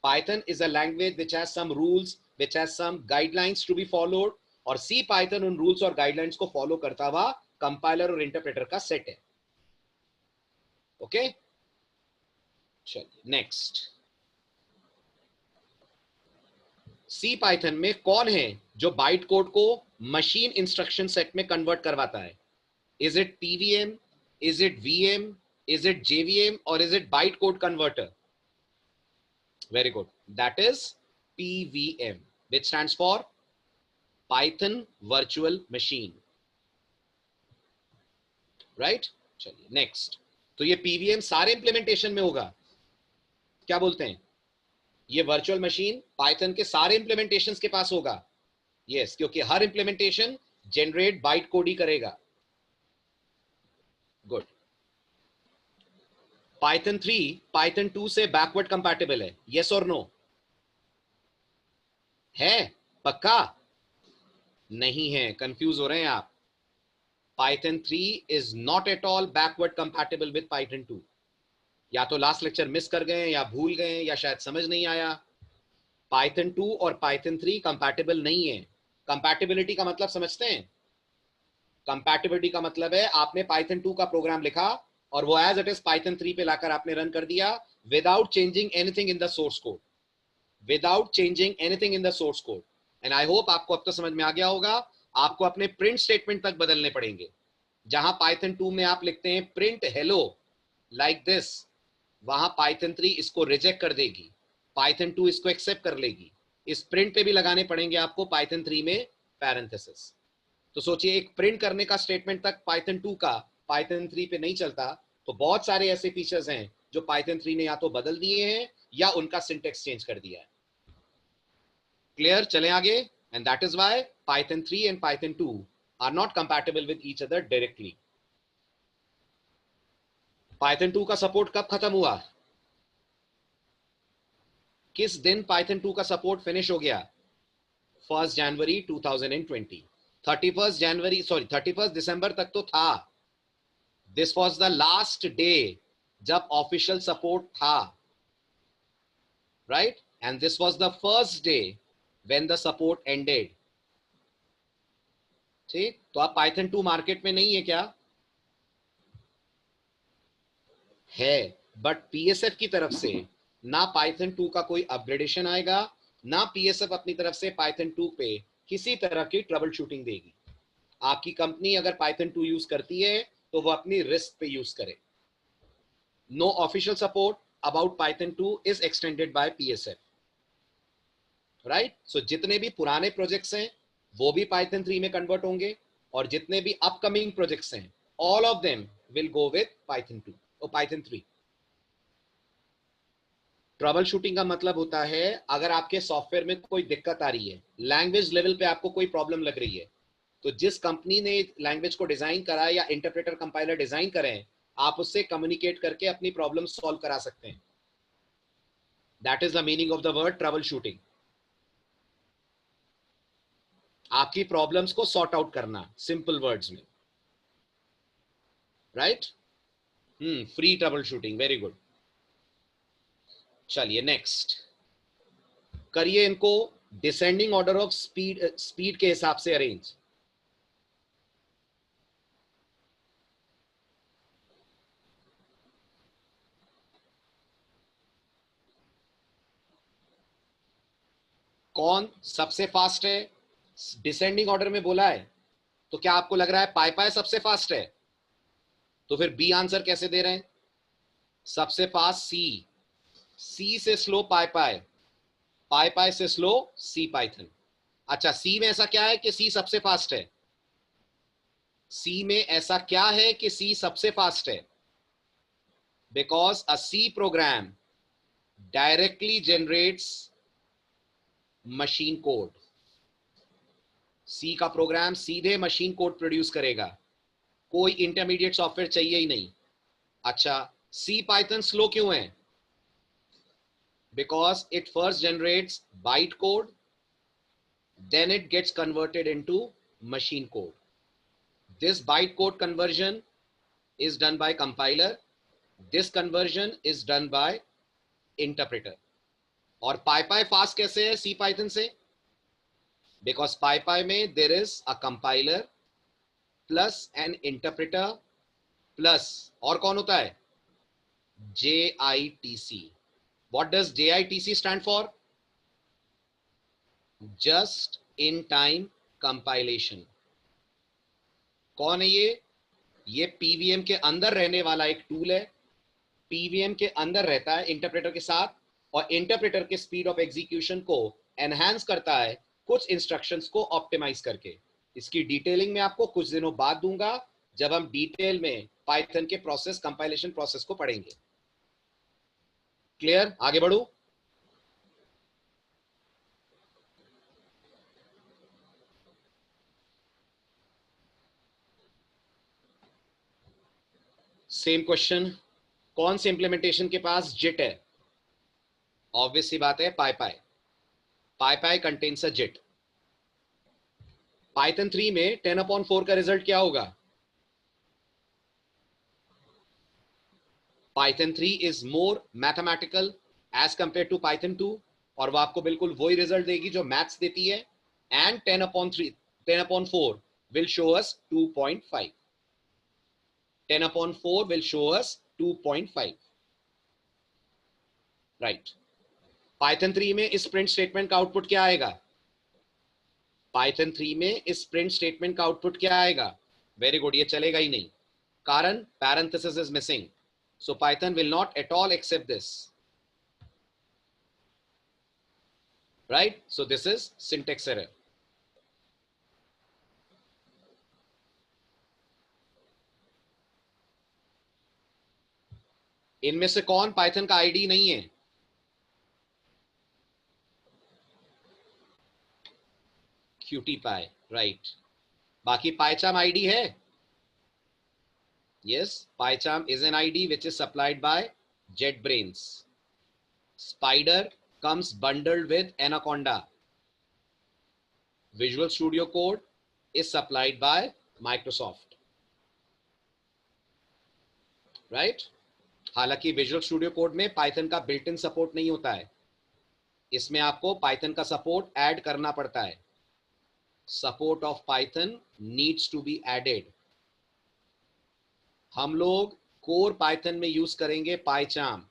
Python is a language which has some rules, which has some guidelines to be followed, और सी पाइथन उन रूल्स और गाइडलाइंस को फॉलो करता हुआ कंपाइलर और इंटरप्रेटर का सेट है. ओके, चलिए नेक्स्ट. सी पाइथन में कौन है जो बाइट कोड को मशीन इंस्ट्रक्शन सेट में कन्वर्ट करवाता है? Is it PVM, is it VM, is it JVM, और is it byte code converter? Very good, that is PVM, which stands for Python Virtual Machine, right? चलिए next. तो ये PVM सारे implementation में होगा, क्या बोलते हैं? ये वर्चुअल मशीन पाइथन के सारे इंप्लीमेंटेशंस के पास होगा. यस, क्योंकि हर इंप्लीमेंटेशन जनरेट बाइट कोड ही करेगा. गुड. पाइथन 3 पाइथन 2 से बैकवर्ड कंपैटिबल है, यस और नो? है? पक्का? नहीं है, कंफ्यूज हो रहे हैं आप. Python 3 is not at all backward compatible with Python 2. या तो लास्ट लेक्चर मिस कर गए, या भूल गए, या शायद समझ नहीं आया. पाइथन 2 और पाइथन 3 कंपैटिबल नहीं है. कंपैटिबिलिटी का मतलब समझते हैं? कंपैटिबिलिटी का मतलब है आपने पाइथन 2 का प्रोग्राम लिखा और वो एज इट इज पाइथन 3 पे लाकर आपने रन कर दिया without changing anything in the source code, without changing anything in the source code. And I hope आपको अब तो समझ में आ गया होगा. आपको अपने प्रिंट स्टेटमेंट तक बदलने पड़ेंगे. जहां पाइथन 2 में आप लिखते हैं प्रिंट हेलो लाइक दिस, वहां पाइथन 3 इसको रिजेक्ट कर देगी, पाइथन 2 इसको एक्सेप्ट कर लेगी. इस प्रिंट पे भी लगाने पड़ेंगे आपको पाइथन 3 में पैरेंथेसिस. तो सोचिए, एक प्रिंट करने का स्टेटमेंट तक पाइथन 2 का पाइथन 3 पे नहीं चलता, तो बहुत सारे ऐसे फीचर्स हैं जो पाइथन 3 ने या तो बदल दिए हैं या उनका सिंटेक्स चेंज कर दिया है. क्लियर? चलें आगे. And that is why Python 3 and Python 2 are not compatible with each other directly. Python 2 का सपोर्ट कब खत्म हुआ? किस दिन पाइथन 2 का सपोर्ट फिनिश हो गया? 1 जनवरी 2020. 31 दिसंबर तक तो था. This was the last day जब ऑफिशियल सपोर्ट था, right? And this was the first day when the support ended. ठीक, तो अब पाइथन 2 मार्केट में नहीं है क्या? है, बट पीएसएफ की तरफ से ना पाइथन 2 का कोई अपग्रेडेशन आएगा, ना पीएसएफ अपनी तरफ से पाइथन 2 पे किसी तरह की ट्रबल शूटिंग देगी. आपकी कंपनी अगर पाइथन 2 यूज करती है तो वो अपनी रिस्क पे यूज करे. No official support about Python 2 is extended by PSF, right? So जितने भी पुराने प्रोजेक्ट्स हैं वो भी पाइथन 3 में कन्वर्ट होंगे, और जितने भी अपकमिंग प्रोजेक्ट्स हैं all of them will go with Python 2 और पाइथन 3. ट्रबल शूटिंग का मतलब होता है अगर आपके सॉफ्टवेयर में कोई दिक्कत आ रही है, लैंग्वेज लेवल पे आपको कोई प्रॉब्लम लग रही है, तो जिस कंपनी ने लैंग्वेज को डिजाइन करा या इंटरप्रेटर कंपाइलर डिजाइन करें, आप उससे कम्युनिकेट करके अपनी प्रॉब्लम सॉल्व करा सकते हैं. That is the meaning of the word trouble shooting. आपकी प्रॉब्लम्स को सॉर्ट आउट करना, सिंपल वर्ड्स में, right? Free trouble shooting. Very good. चलिए नेक्स्ट करिए इनको डिसेंडिंग ऑर्डर ऑफ स्पीड के हिसाब से अरेंज। कौन सबसे फास्ट है? डिसेंडिंग ऑर्डर में बोला है, तो क्या आपको लग रहा है पाई पाई सबसे फास्ट है? तो फिर बी आंसर कैसे दे रहे हैं? सबसे फास्ट सी, सी से स्लो पाई पाई, पाई पाई से स्लो सी पाइथन। अच्छा, सी में ऐसा क्या है कि सी सबसे फास्ट है? सी में ऐसा क्या है कि सी सबसे फास्ट है? Because a C program directly generates machine code. C का प्रोग्राम सीधे मशीन कोड प्रोड्यूस करेगा, कोई इंटरमीडिएट सॉफ्टवेयर चाहिए ही नहीं। अच्छा, सी पाइथन स्लो क्यों है? Because it first generates byte code, then it gets converted into machine code. This byte code conversion is done by compiler, this conversion is done by interpreter. और PyPy fast कैसे है C Python से? Because PyPy में there is a compiler plus an interpreter plus और कौन होता है? JITC. What does JITC stand for? Just in time compilation. कौन है ये पीवीएम के अंदर रहने वाला एक टूल है, पीवीएम के अंदर रहता है इंटरप्रेटर के साथ, और इंटरप्रेटर के स्पीड ऑफ एग्जीक्यूशन को एनहांस करता है कुछ इंस्ट्रक्शंस को ऑप्टिमाइज करके। इसकी डिटेलिंग में आपको कुछ दिनों बाद दूंगा जब हम डिटेल में पाइथन के प्रोसेस, कंपाइलेशन प्रोसेस को पढ़ेंगे। क्लियर? आगे बढ़ू। सेम क्वेश्चन, कौन से इंप्लीमेंटेशन के पास जिट है? ऑब्वियस सी बात है पाई पाई। पाई पाई कंटेन्स अ जिट। पाइथन 3 में 10/4 का रिजल्ट क्या होगा? Python 3 is more mathematical as compare to Python 2, और वो आपको बिल्कुल वही रिजल्ट देगी जो मैथ्स देती है। And 10/4 will show us 2.5। 10/4 will show us 2.5, right? Python 3 में इस प्रिंट स्टेटमेंट का आउटपुट क्या आएगा? Python 3 में इस प्रिंट स्टेटमेंट का आउटपुट क्या आएगा? वेरी गुड, ये चलेगा ही नहीं, कारण parenthesis is missing, so Python will not at all accept this, right? So this is syntax error. इनमें से कौन पाइथन का आईडी नहीं है? QtPy, right. बाकी PyCharm आईडी है? Yes, PyCharm is an ID which is supplied by JetBrains. Spider comes bundled with Anaconda. Visual Studio Code is supplied by Microsoft, right? हालांकि visual studio code में Python का built in support नहीं होता है, इसमें आपको Python का support add करना पड़ता है। Support of Python needs to be added. हम लोग कोर पाइथन में यूज करेंगे PyCharm,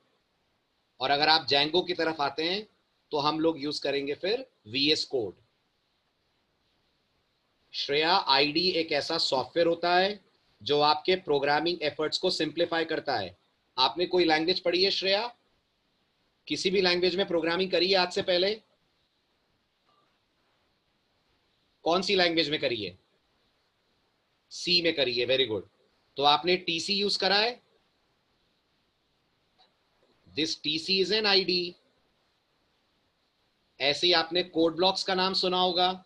और अगर आप जैंगो की तरफ आते हैं तो हम लोग यूज करेंगे फिर VS कोड। श्रेया, आईडी एक ऐसा सॉफ्टवेयर होता है जो आपके प्रोग्रामिंग एफर्ट्स को सिंप्लीफाई करता है। आपने कोई लैंग्वेज पढ़ी है श्रेया? किसी भी लैंग्वेज में प्रोग्रामिंग करी है आज से पहले? कौन सी लैंग्वेज में करी है? सी में करी है, वेरी गुड। तो आपने टीसी यूज करा है? This TC is an ID. ऐसे ही आपने कोड ब्लॉक्स का नाम सुना होगा,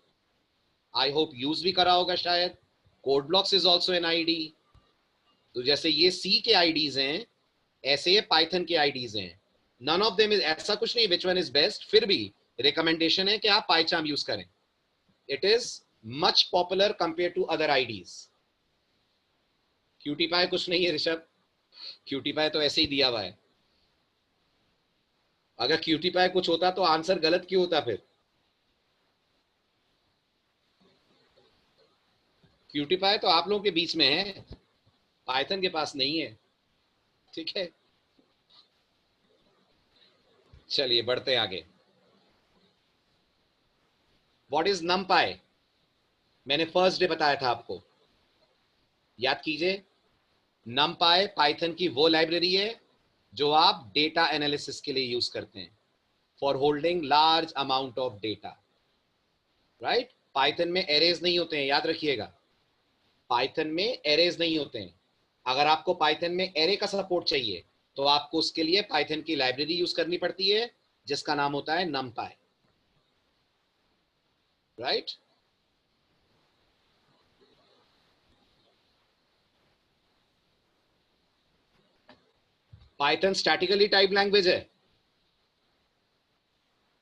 आई होप यूज भी करा होगा शायद। Code blocks is also an ID. तो जैसे ये सी के आईडीज हैं, ऐसे ये पाइथन के आईडीज हैं। नन ऑफ देम इज, ऐसा कुछ नहीं विच वन इज बेस्ट, फिर भी रिकमेंडेशन है कि आप PyCharm यूज करें। It is much popular compare to other IDEs. QtPy कुछ नहीं है ऋषभ, QtPy तो ऐसे ही दिया हुआ है। अगर QtPy कुछ होता तो आंसर गलत क्यों होता फिर? क्यूटीपाई तो आप लोगों के बीच में है, पाइथन के पास नहीं है। ठीक है, चलिए बढ़ते हैं आगे। What is नमपाई? मैंने फर्स्ट डे बताया था आपको, याद कीजिए। नमपाई पाइथन की वो लाइब्रेरी है जो आप डेटा एनालिसिस के लिए यूज करते हैं, for holding large amount of data, right. Python में एरेज नहीं होते हैं, याद रखिएगा, पाइथन में एरेज नहीं होते हैं। अगर आपको पाइथन में एरे का सपोर्ट चाहिए तो आपको उसके लिए पाइथन की लाइब्रेरी यूज करनी पड़ती है जिसका नाम होता है नमपाई, right. Python statically type language है,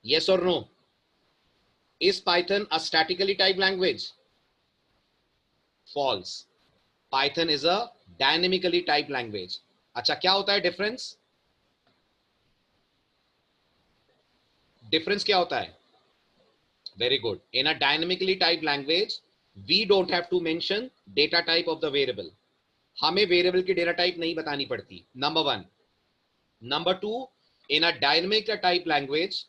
yes or no? Is Python a statically typed language? False. Python is a dynamically typed language. अच्छा, क्या होता है डिफरेंस? डिफरेंस क्या होता है? Very good. In a dynamically typed language, we don't have to mention data type of the variable. हमें variable की data type नहीं बतानी पड़ती, number one. Number two, in a dynamic type language,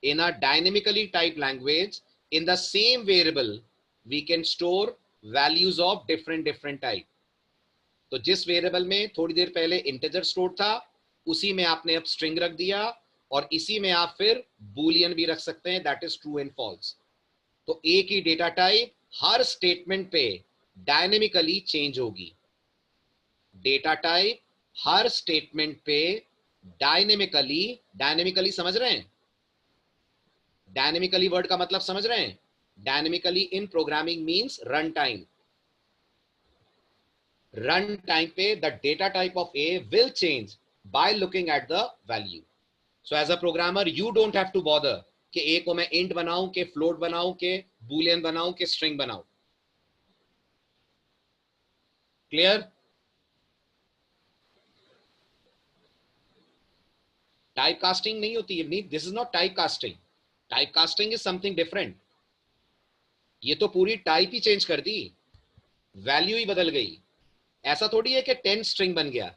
in a dynamically typed language, in the same variable we can store values of different type. तो जिस variable में थोड़ी देर पहले इंटीजर स्टोर था, उसी में आपने अब स्ट्रिंग रख दिया, और इसी में आप फिर बूलियन भी रख सकते हैं, that is true and false. तो एक ही डेटा टाइप हर स्टेटमेंट पे डायनेमिकली चेंज होगी। डेटा टाइप हर स्टेटमेंट पे डायनेमिकली समझ रहे हैं? डायनेमिकली वर्ड का मतलब समझ रहे हैं? Dynamically in programming means run time. Run time पे the data type of A will change by looking at the value. So as a programmer you don't have to bother कि A को मैं int बनाऊं, के float बनाऊं, के Boolean बनाऊं, के स्ट्रिंग बनाऊं। क्लियर? टाइप कास्टिंग नहीं होती है, this is not type casting. Type casting is something different. ये तो पूरी टाइप ही चेंज कर दी, वैल्यू ही बदल गई। ऐसा थोड़ी है कि 10 स्ट्रिंग बन गया,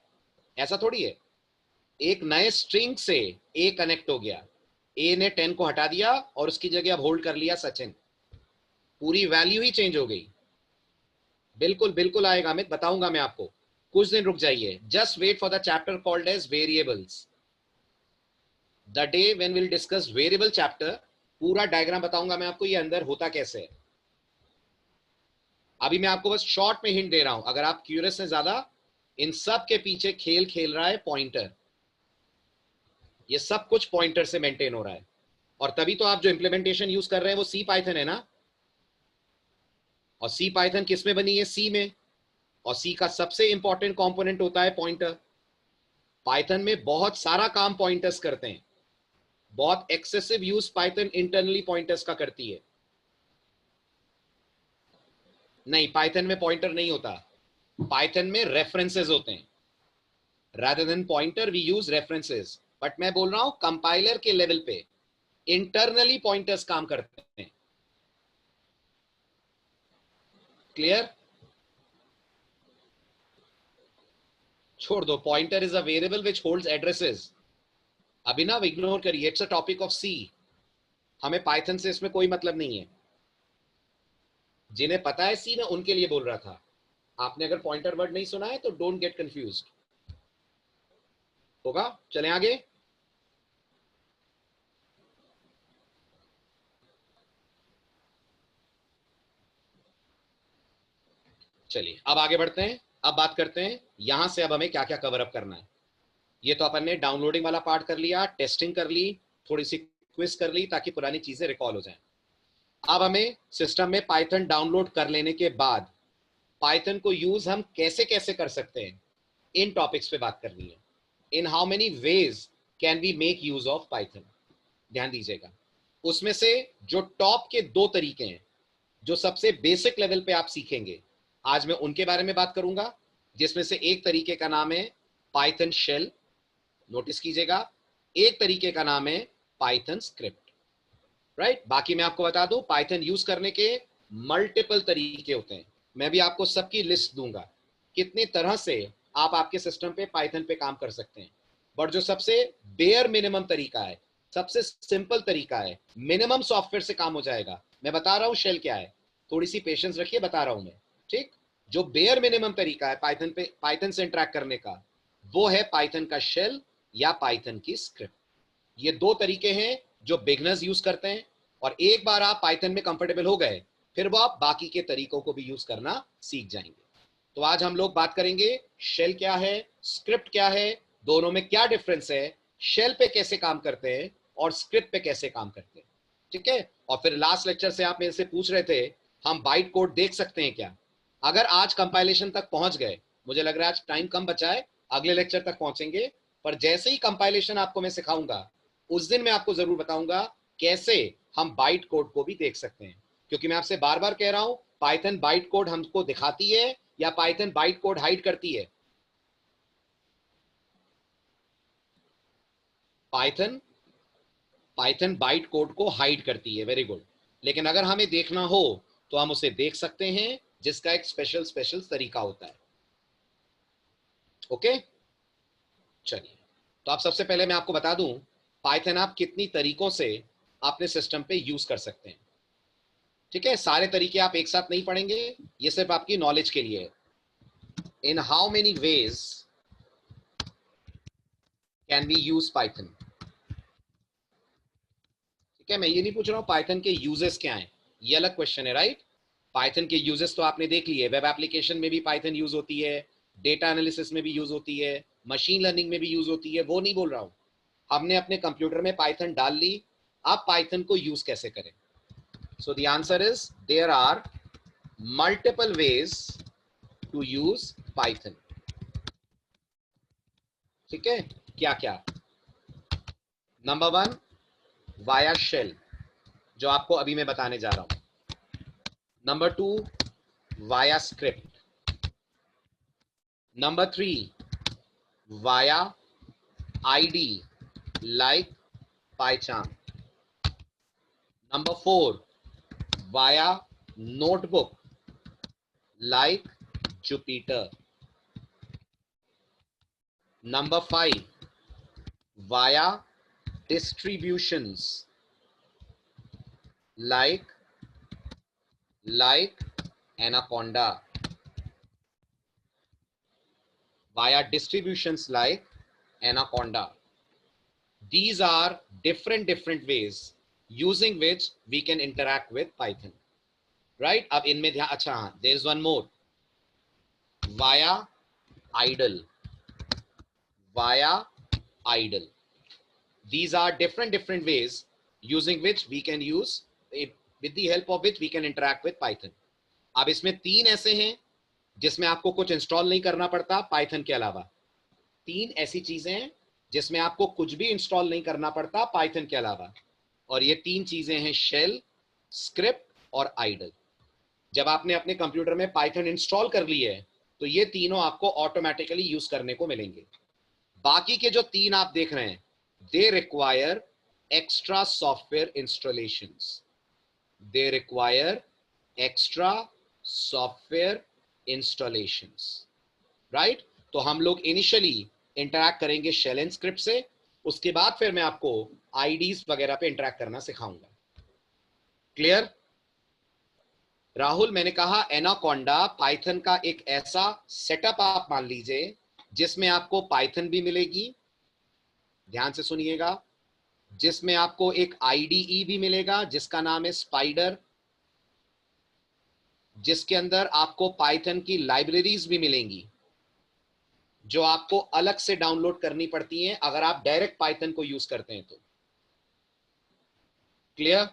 ऐसा थोड़ी है। एक नए स्ट्रिंग से ए कनेक्ट हो गया, ए ने 10 को हटा दिया और उसकी जगह अब होल्ड कर लिया सचिन, पूरी वैल्यू ही चेंज हो गई। बिल्कुल बिल्कुल आएगा अमित, बताऊंगा मैं आपको, कुछ दिन रुक जाइए। Just wait for the chapter called as variables. The day when will discuss variable chapter, पूरा डायग्राम बताऊंगा मैं आपको, ये अंदर होता कैसे है। अभी मैं आपको बस शॉर्ट में हिंट दे रहा हूं, अगर आप क्यूरियस से ज्यादा, इन सब के पीछे खेल खेल रहा है पॉइंटर। ये सब कुछ पॉइंटर से मेंटेन हो रहा है, और तभी तो आप जो इंप्लीमेंटेशन यूज कर रहे हैं वो सी पाइथन है ना। और सी पाइथन किस में बनी है? सी में। और सी का सबसे इंपॉर्टेंट कंपोनेंट होता है पॉइंटर। पाइथन में बहुत सारा काम पॉइंटर्स करते हैं, बहुत excessive use Python internally pointers का करती है। नहीं, पाइथन में पॉइंटर नहीं होता, पाइथन में रेफरेंसेस होते हैं। rather than pointer we use references, but मैं बोल रहा हूं कंपाइलर के लेवल पे इंटरनली पॉइंटर्स काम करते हैं। क्लियर? छोड़ दो, pointer is a variable which holds addresses. Abhinav ignore करिए, इट्स अ टॉपिक ऑफ सी। हमें पाइथन से इसमें कोई मतलब नहीं है। जिन्हें पता है सी, मैं उनके लिए बोल रहा था। आपने अगर पॉइंटर वर्ड नहीं सुना है तो डोंट गेट कंफ्यूज्ड। होगा? चलें आगे। चलिए अब आगे बढ़ते हैं। अब बात करते हैं यहां से अब हमें क्या क्या कवर अप करना है। ये तो अपन ने डाउनलोडिंग वाला पार्ट कर लिया, टेस्टिंग कर ली, थोड़ी सी क्विज कर ली ताकि पुरानी चीजें रिकॉल हो जाएं। अब हमें सिस्टम में पाइथन डाउनलोड कर लेने के बाद पाइथन को यूज हम कैसे कैसे कर सकते हैं, इन टॉपिक्स पे बात करनी है। In how many ways can we make use of Python. ध्यान दीजिएगा, उसमें से जो टॉप के दो तरीके हैं, जो सबसे बेसिक लेवल पे आप सीखेंगे, आज मैं उनके बारे में बात करूंगा। जिसमें से एक तरीके का नाम है पाइथन शेल, नोटिस कीजिएगा, एक तरीके का नाम है पाइथन स्क्रिप्ट, राइट। बाकी मैं आपको बता दूं, पाइथन यूज करने के मल्टीपल तरीके होते हैं। मैं भी आपको सबकी लिस्ट दूंगा कितनी तरह से आप आपके सिस्टम पे पाइथन पे काम कर सकते हैं। बट जो सबसे बेयर मिनिमम तरीका है, सबसे सिंपल तरीका है, मिनिमम सॉफ्टवेयर से काम हो जाएगा, मैं बता रहा हूं शेल क्या है, थोड़ी सी पेशेंस रखिए, बता रहा हूं मैं। ठीक, जो बेयर मिनिमम तरीका है पाइथन से इंटरेक्ट करने का, वो है पाइथन का शेल या पाइथन की स्क्रिप्ट। ये दो तरीके हैं जो बिगनर्स यूज करते हैं, और एक बार आप पाइथन में कंफर्टेबल हो गए फिर वो आप बाकी के तरीकों को भी यूज करना सीख जाएंगे। तो आज हम लोग बात करेंगे शेल क्या है, स्क्रिप्ट क्या है, दोनों में क्या डिफरेंस है, शेल पे कैसे काम करते हैं और स्क्रिप्ट पे कैसे काम करते हैं। ठीक है, और फिर लास्ट लेक्चर से आप मेरे से पूछ रहे थे हम बाइट कोड देख सकते हैं क्या। अगर आज कंपाइलेशन तक पहुंच गए, मुझे लग रहा है आज टाइम कम बचा है, अगले लेक्चर तक पहुंचेंगे, पर जैसे ही कंपाइलेशन आपको मैं सिखाऊंगा उस दिन मैं आपको जरूर बताऊंगा कैसे हम बाइट कोड को भी देख सकते हैं। क्योंकि मैं आपसे बार बार कह रहा हूं, पाइथन बाइट कोड हमको दिखाती है या पाइथन बाइट कोड हाइड करती है। पाइथन पाइथन बाइट कोड को हाइड करती है, वेरी गुड। लेकिन अगर हमें देखना हो तो हम उसे देख सकते हैं, जिसका एक स्पेशल तरीका होता है। ओके, चलिए, तो आप सबसे पहले मैं आपको बता दूं पाइथन आप कितनी तरीकों से अपने सिस्टम पे यूज कर सकते हैं। ठीक है, सारे तरीके आप एक साथ नहीं पढ़ेंगे, ये सिर्फ आपकी नॉलेज के लिए है। In how many ways can we use Python. ठीक है, मैं ये नहीं पूछ रहा हूं पाइथन के यूजेस क्या हैं, ये अलग क्वेश्चन है, राइट। पाइथन के यूजेस तो आपने देख लिए, वेब एप्लीकेशन में भी पाइथन यूज होती है, डेटा एनालिसिस में भी यूज होती है, मशीन लर्निंग में भी यूज होती है, वो नहीं बोल रहा हूं। हमने अपने कंप्यूटर में पाइथन डाल ली, अब पाइथन को यूज कैसे करें। So the answer is there are multiple ways to use Python. ठीक है, क्या क्या। नंबर वन, वाया शेल, जो आपको अभी मैं बताने जा रहा हूं। Number two, via script. Number three, via ID like PyCharm. Number four, via notebook like Jupyter. Number five, via distributions like Anaconda. Via distributions like Anaconda. These are different ways using which we can interact with Python. Right? अब इनमें ध्यान, अच्छा हाँ, there is one more. Via idle. Via idle. These are different ways using which we can use, with the help of which we can interact with Python. अब इसमें तीन ऐसे हैं जिसमें आपको कुछ इंस्टॉल नहीं करना पड़ता पाइथन के अलावा। तीन ऐसी चीजें हैं जिसमें आपको कुछ भी इंस्टॉल नहीं करना पड़ता पाइथन के अलावा, और ये तीन चीजें हैं शेल, स्क्रिप्ट और आइडल। जब आपने अपने कंप्यूटर में पाइथन इंस्टॉल कर ली है तो ये तीनों आपको ऑटोमेटिकली यूज करने को मिलेंगे। बाकी के जो तीन आप देख रहे हैं, they require extra software installations. They require extra software installations. Right? तो हम लोग इनिशियली इंटरैक्ट करेंगे शेल एंड स्क्रिप्ट से, उसके बाद फिर मैं आपको आईडीज वगैरह पे इंटरैक्ट करना सिखाऊंगा। क्लियर? राहुल, मैंने कहा एनाकोंडा पाइथन का एक ऐसा सेटअप आप मान लीजिए जिसमें आपको पाइथन भी मिलेगी, ध्यान से सुनिएगा, जिसमें आपको एक आईडीई भी मिलेगा जिसका नाम है स्पाइडर, जिसके अंदर आपको पाइथन की लाइब्रेरीज भी मिलेंगी जो आपको अलग से डाउनलोड करनी पड़ती हैं अगर आप डायरेक्ट पाइथन को यूज करते हैं तो। क्लियर?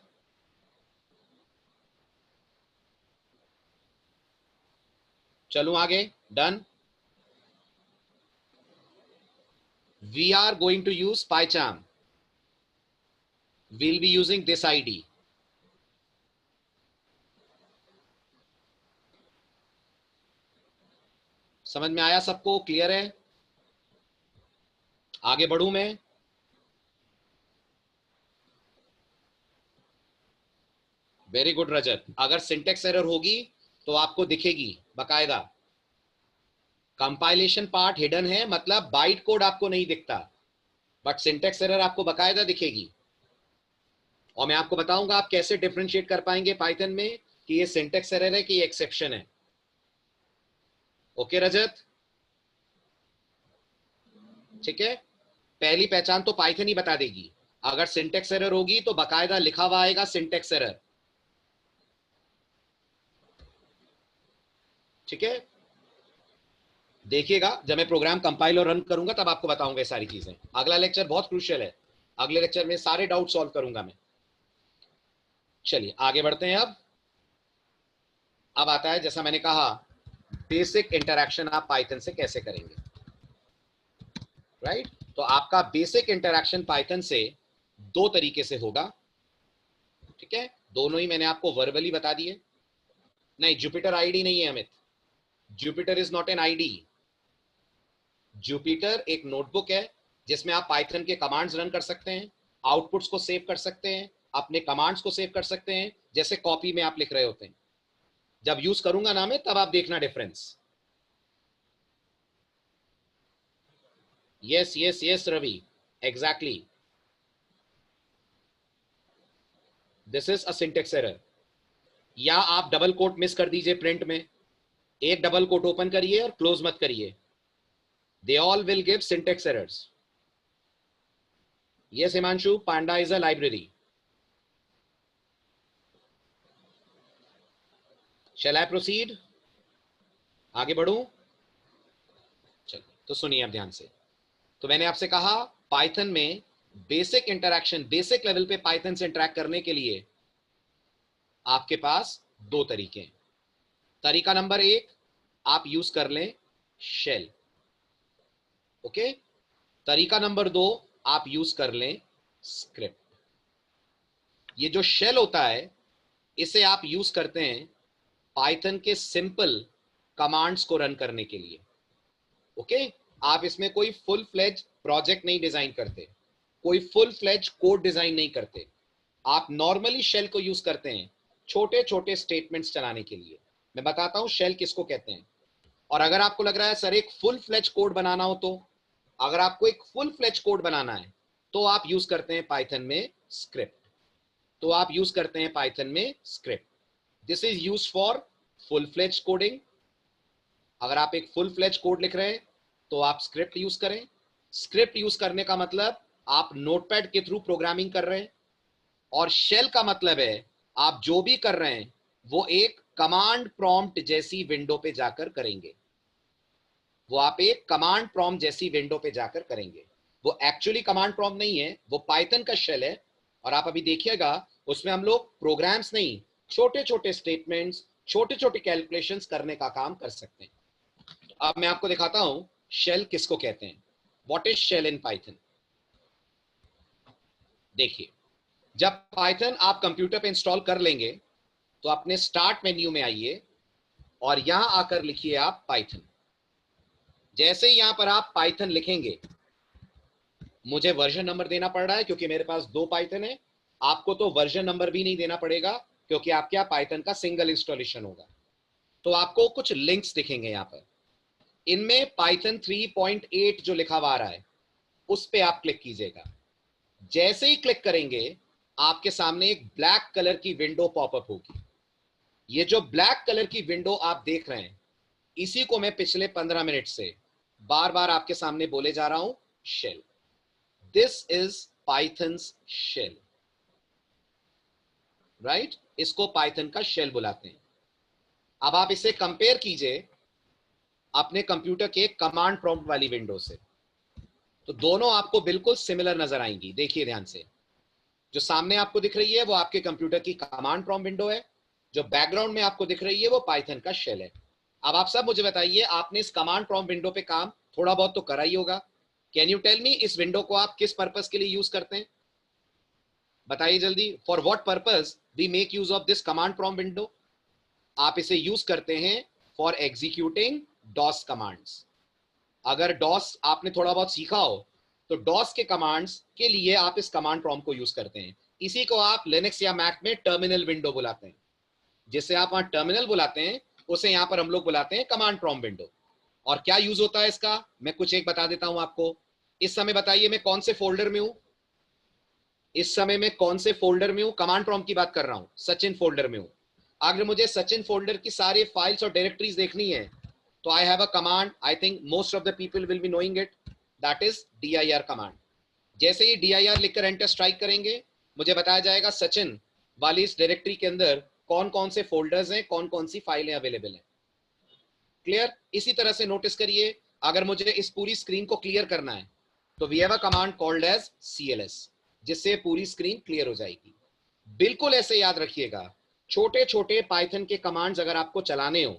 चलूं आगे, done. We are going to use PyCharm. We'll be using this ID. समझ में आया सबको? क्लियर है? आगे बढ़ूं मैं? वेरी गुड रजत। अगर सिंटेक्स एरर होगी तो आपको दिखेगी बकायदा। कंपाइलेशन पार्ट हिडन है, मतलब बाइट कोड आपको नहीं दिखता, बट सिंटेक्स एरर आपको बकायदा दिखेगी। और मैं आपको बताऊंगा आप कैसे डिफरेंशिएट कर पाएंगे पाइथन में कि ये सिंटेक्स एरर है कि ये एक्सेप्शन है। ओके रजत, ठीक है। पहली पहचान तो पाइथन ही बता देगी। अगर सिंटेक्स एरर होगी तो बकायदा लिखा हुआ आएगा सिंटेक्स एरर, ठीक है। देखिएगा जब मैं प्रोग्राम कंपाइल और रन करूंगा तब आपको बताऊंगा ये सारी चीजें। अगला लेक्चर बहुत क्रूशियल है, अगले लेक्चर में सारे डाउट सॉल्व करूंगा मैं। चलिए आगे बढ़ते हैं। अब आता है, जैसा मैंने कहा, बेसिक इंटरैक्शन आप पाइथन से कैसे करेंगे, राइट। तो आपका बेसिक इंटरैक्शन पाइथन से दो तरीके से होगा, ठीक है। दोनों ही मैंने आपको वर्बली बता दिए। नहीं, जुपिटर आईडी नहीं है Amit, Jupiter is not an ID. Jupiter एक नोटबुक है जिसमें आप पाइथन के कमांड्स रन कर सकते हैं, आउटपुट्स को सेव कर सकते हैं, अपने कमांड्स को सेव कर सकते हैं, जैसे कॉपी में आप लिख रहे होते हैं। जब यूज करूंगा ना मैं, तब आप देखना difference. Yes yes yes Ravi, exactly, this is a syntax error. या आप डबल कोट मिस कर दीजिए प्रिंट में, एक डबल कोट ओपन करिए और क्लोज मत करिए, they all will give syntax errors. Yes Himanshu, Panda is a library. Shall I proceed? आगे बढ़ूं? चलिए, तो सुनिए अब ध्यान से। तो मैंने आपसे कहा पाइथन में बेसिक इंटरैक्शन, बेसिक लेवल पे पाइथन से इंटरैक्ट करने के लिए आपके पास दो तरीके हैं। तरीका नंबर एक, आप यूज कर लें शेल, ओके। तरीका नंबर दो, आप यूज कर लें स्क्रिप्ट। ये जो शेल होता है, इसे आप यूज करते हैं पाइथन के सिंपल कमांड्स को रन करने के लिए, ओके। आप इसमें कोई फुल फ्लेज प्रोजेक्ट नहीं डिजाइन करते, कोई फुल फ्लेज कोड डिजाइन नहीं करते। आप नॉर्मली शेल को यूज करते हैं छोटे छोटे स्टेटमेंट्स चलाने के लिए। मैं बताता हूं शेल किसको कहते हैं। और अगर आपको लग रहा है सर एक फुल फ्लेज कोड बनाना हो, तो अगर आपको एक फुल फ्लेज कोड बनाना है तो आप यूज करते हैं पाइथन में स्क्रिप्ट। तो आप यूज करते हैं पाइथन में script. This is use for full fledge coding. अगर आप एक फुल फ्लेज कोड लिख रहे हैं तो आप स्क्रिप्ट यूज करें। स्क्रिप्ट यूज करने का मतलब आप नोटपैड के थ्रू प्रोग्रामिंग कर रहे हैं, और शेल का मतलब है आप जो भी कर रहे हैं वो एक कमांड प्रॉम्प्ट जैसी विंडो पे जाकर करेंगे। वो आप एक कमांड प्रॉम्प्ट जैसी विंडो पे जाकर करेंगे। वो एक्चुअली कमांड प्रॉम्प्ट नहीं है, वो पाइथन का शेल है। और आप अभी देखिएगा उसमें हम लोग प्रोग्राम्स नहीं, छोटे छोटे स्टेटमेंट्स, छोटे छोटे कैलकुलेशंस करने का काम कर सकते हैं। अब मैं आपको दिखाता हूं शेल किसको कहते हैं। What is shell in Python? देखिए, जब पाइथन आप कंप्यूटर पे इंस्टॉल कर लेंगे तो अपने स्टार्ट मेन्यू में आइए और यहां आकर लिखिए आप पाइथन। जैसे ही यहां पर आप पाइथन लिखेंगे, मुझे वर्जन नंबर देना पड़ रहा है क्योंकि मेरे पास दो पाइथन है। आपको तो वर्जन नंबर भी नहीं देना पड़ेगा क्योंकि आपके यहाँ पाइथन का सिंगल इंस्टॉलेशन होगा। तो आपको कुछ लिंक्स दिखेंगे यहाँ पर, इनमें पाइथन 3.8 जो लिखा हुआ आ रहा है उस पे आप क्लिक कीजिएगा। जैसे ही क्लिक करेंगे आपके सामने एक ब्लैक कलर की विंडो पॉपअप होगी। ये जो ब्लैक कलर की विंडो आप देख रहे हैं, इसी को मैं पिछले 15 मिनट से बार बार आपके सामने बोले जा रहा हूं, shell. This is Python's shell, right. इसको पाइथन का शेल बुलाते हैं। अब आप इसे कंपेयर कीजिए अपने कंप्यूटर के कमांड प्रॉम्प्ट वाली विंडो से, तो दोनों आपको बिल्कुल सिमिलर नजर आएंगी। देखिए ध्यान से, जो सामने आपको दिख रही है वो आपके कंप्यूटर की कमांड प्रॉम्प्ट विंडो है, जो बैकग्राउंड में आपको दिख रही है वो पाइथन का शेल है। अब आप सब मुझे बताइए, आपने इस कमांड प्रॉम्प्ट विंडो पे काम थोड़ा बहुत तो करा ही होगा। कैन यू टेल मी इस विंडो को आप किस पर्पस के लिए यूज करते हैं? बताइए जल्दी। For what purpose we make use of this command prompt window? आप इसे यूज करते हैं फॉर एग्जीक्यूटिंग डॉस कमांड्स। अगर डॉस आपने थोड़ा बहुत सीखा हो तो डॉस के कमांड्स के लिए आप इस कमांड प्रॉम्प्ट को यूज करते हैं। इसी को आप लिनक्स या मैक में टर्मिनल विंडो बुलाते हैं। जिसे आप वहां टर्मिनल बुलाते हैं उसे यहां पर हम लोग बुलाते हैं कमांड प्रॉम्प्ट विंडो। और क्या यूज होता है इसका, मैं कुछ एक बता देता हूं आपको। इस समय बताइए मैं कौन से फोल्डर में हूं, इस समय मैं कौन से फोल्डर में हूं, कमांड प्रॉम्प्ट की बात कर रहा हूं, सचिन फोल्डर में हूं। अगर मुझे सचिन फोल्डर की सारी फाइल्स और डायरेक्टरीज देखनी है तो I have a command, I think most of the people will be knowing it, that is dir command. जैसे ही dir लिखकर एंटर स्ट्राइक करेंगे, मुझे बताया जाएगा सचिन वाली इस डायरेक्टरी के अंदर कौन कौन से फोल्डर्स हैं, कौन कौन सी फाइलें अवेलेबल हैं। क्लियर? इसी तरह से नोटिस करिए, अगर मुझे इस पूरी स्क्रीन को क्लियर करना है तो we have a command called as cls, जिससे पूरी स्क्रीन क्लियर हो जाएगी। बिल्कुल ऐसे याद रखिएगा, छोटे छोटे पाइथन के कमांड्स अगर आपको चलाने हो,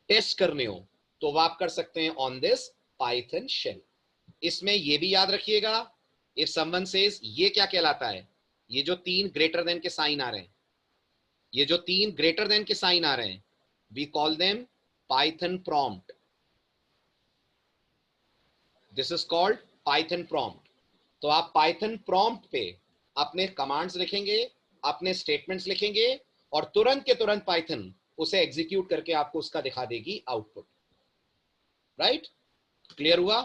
टेस्ट करने हो, तो वो आप कर सकते हैं ऑन दिस पाइथन शेल। इसमें ये भी याद रखिएगा, इफ समवन सेज ये क्या कहलाता है, ये जो 3 ग्रेटर देन के साइन आ रहे हैं, ये जो 3 ग्रेटर देन के साइन आ रहे हैं, we call them Python prompt. This is called Python prompt. तो आप पाइथन प्रॉम्प्ट पे अपने कमांड्स लिखेंगे, अपने स्टेटमेंट्स लिखेंगे, और तुरंत के तुरंत पाइथन उसे एग्जीक्यूट करके आपको उसका दिखा देगी आउटपुट। राइट? क्लियर हुआ?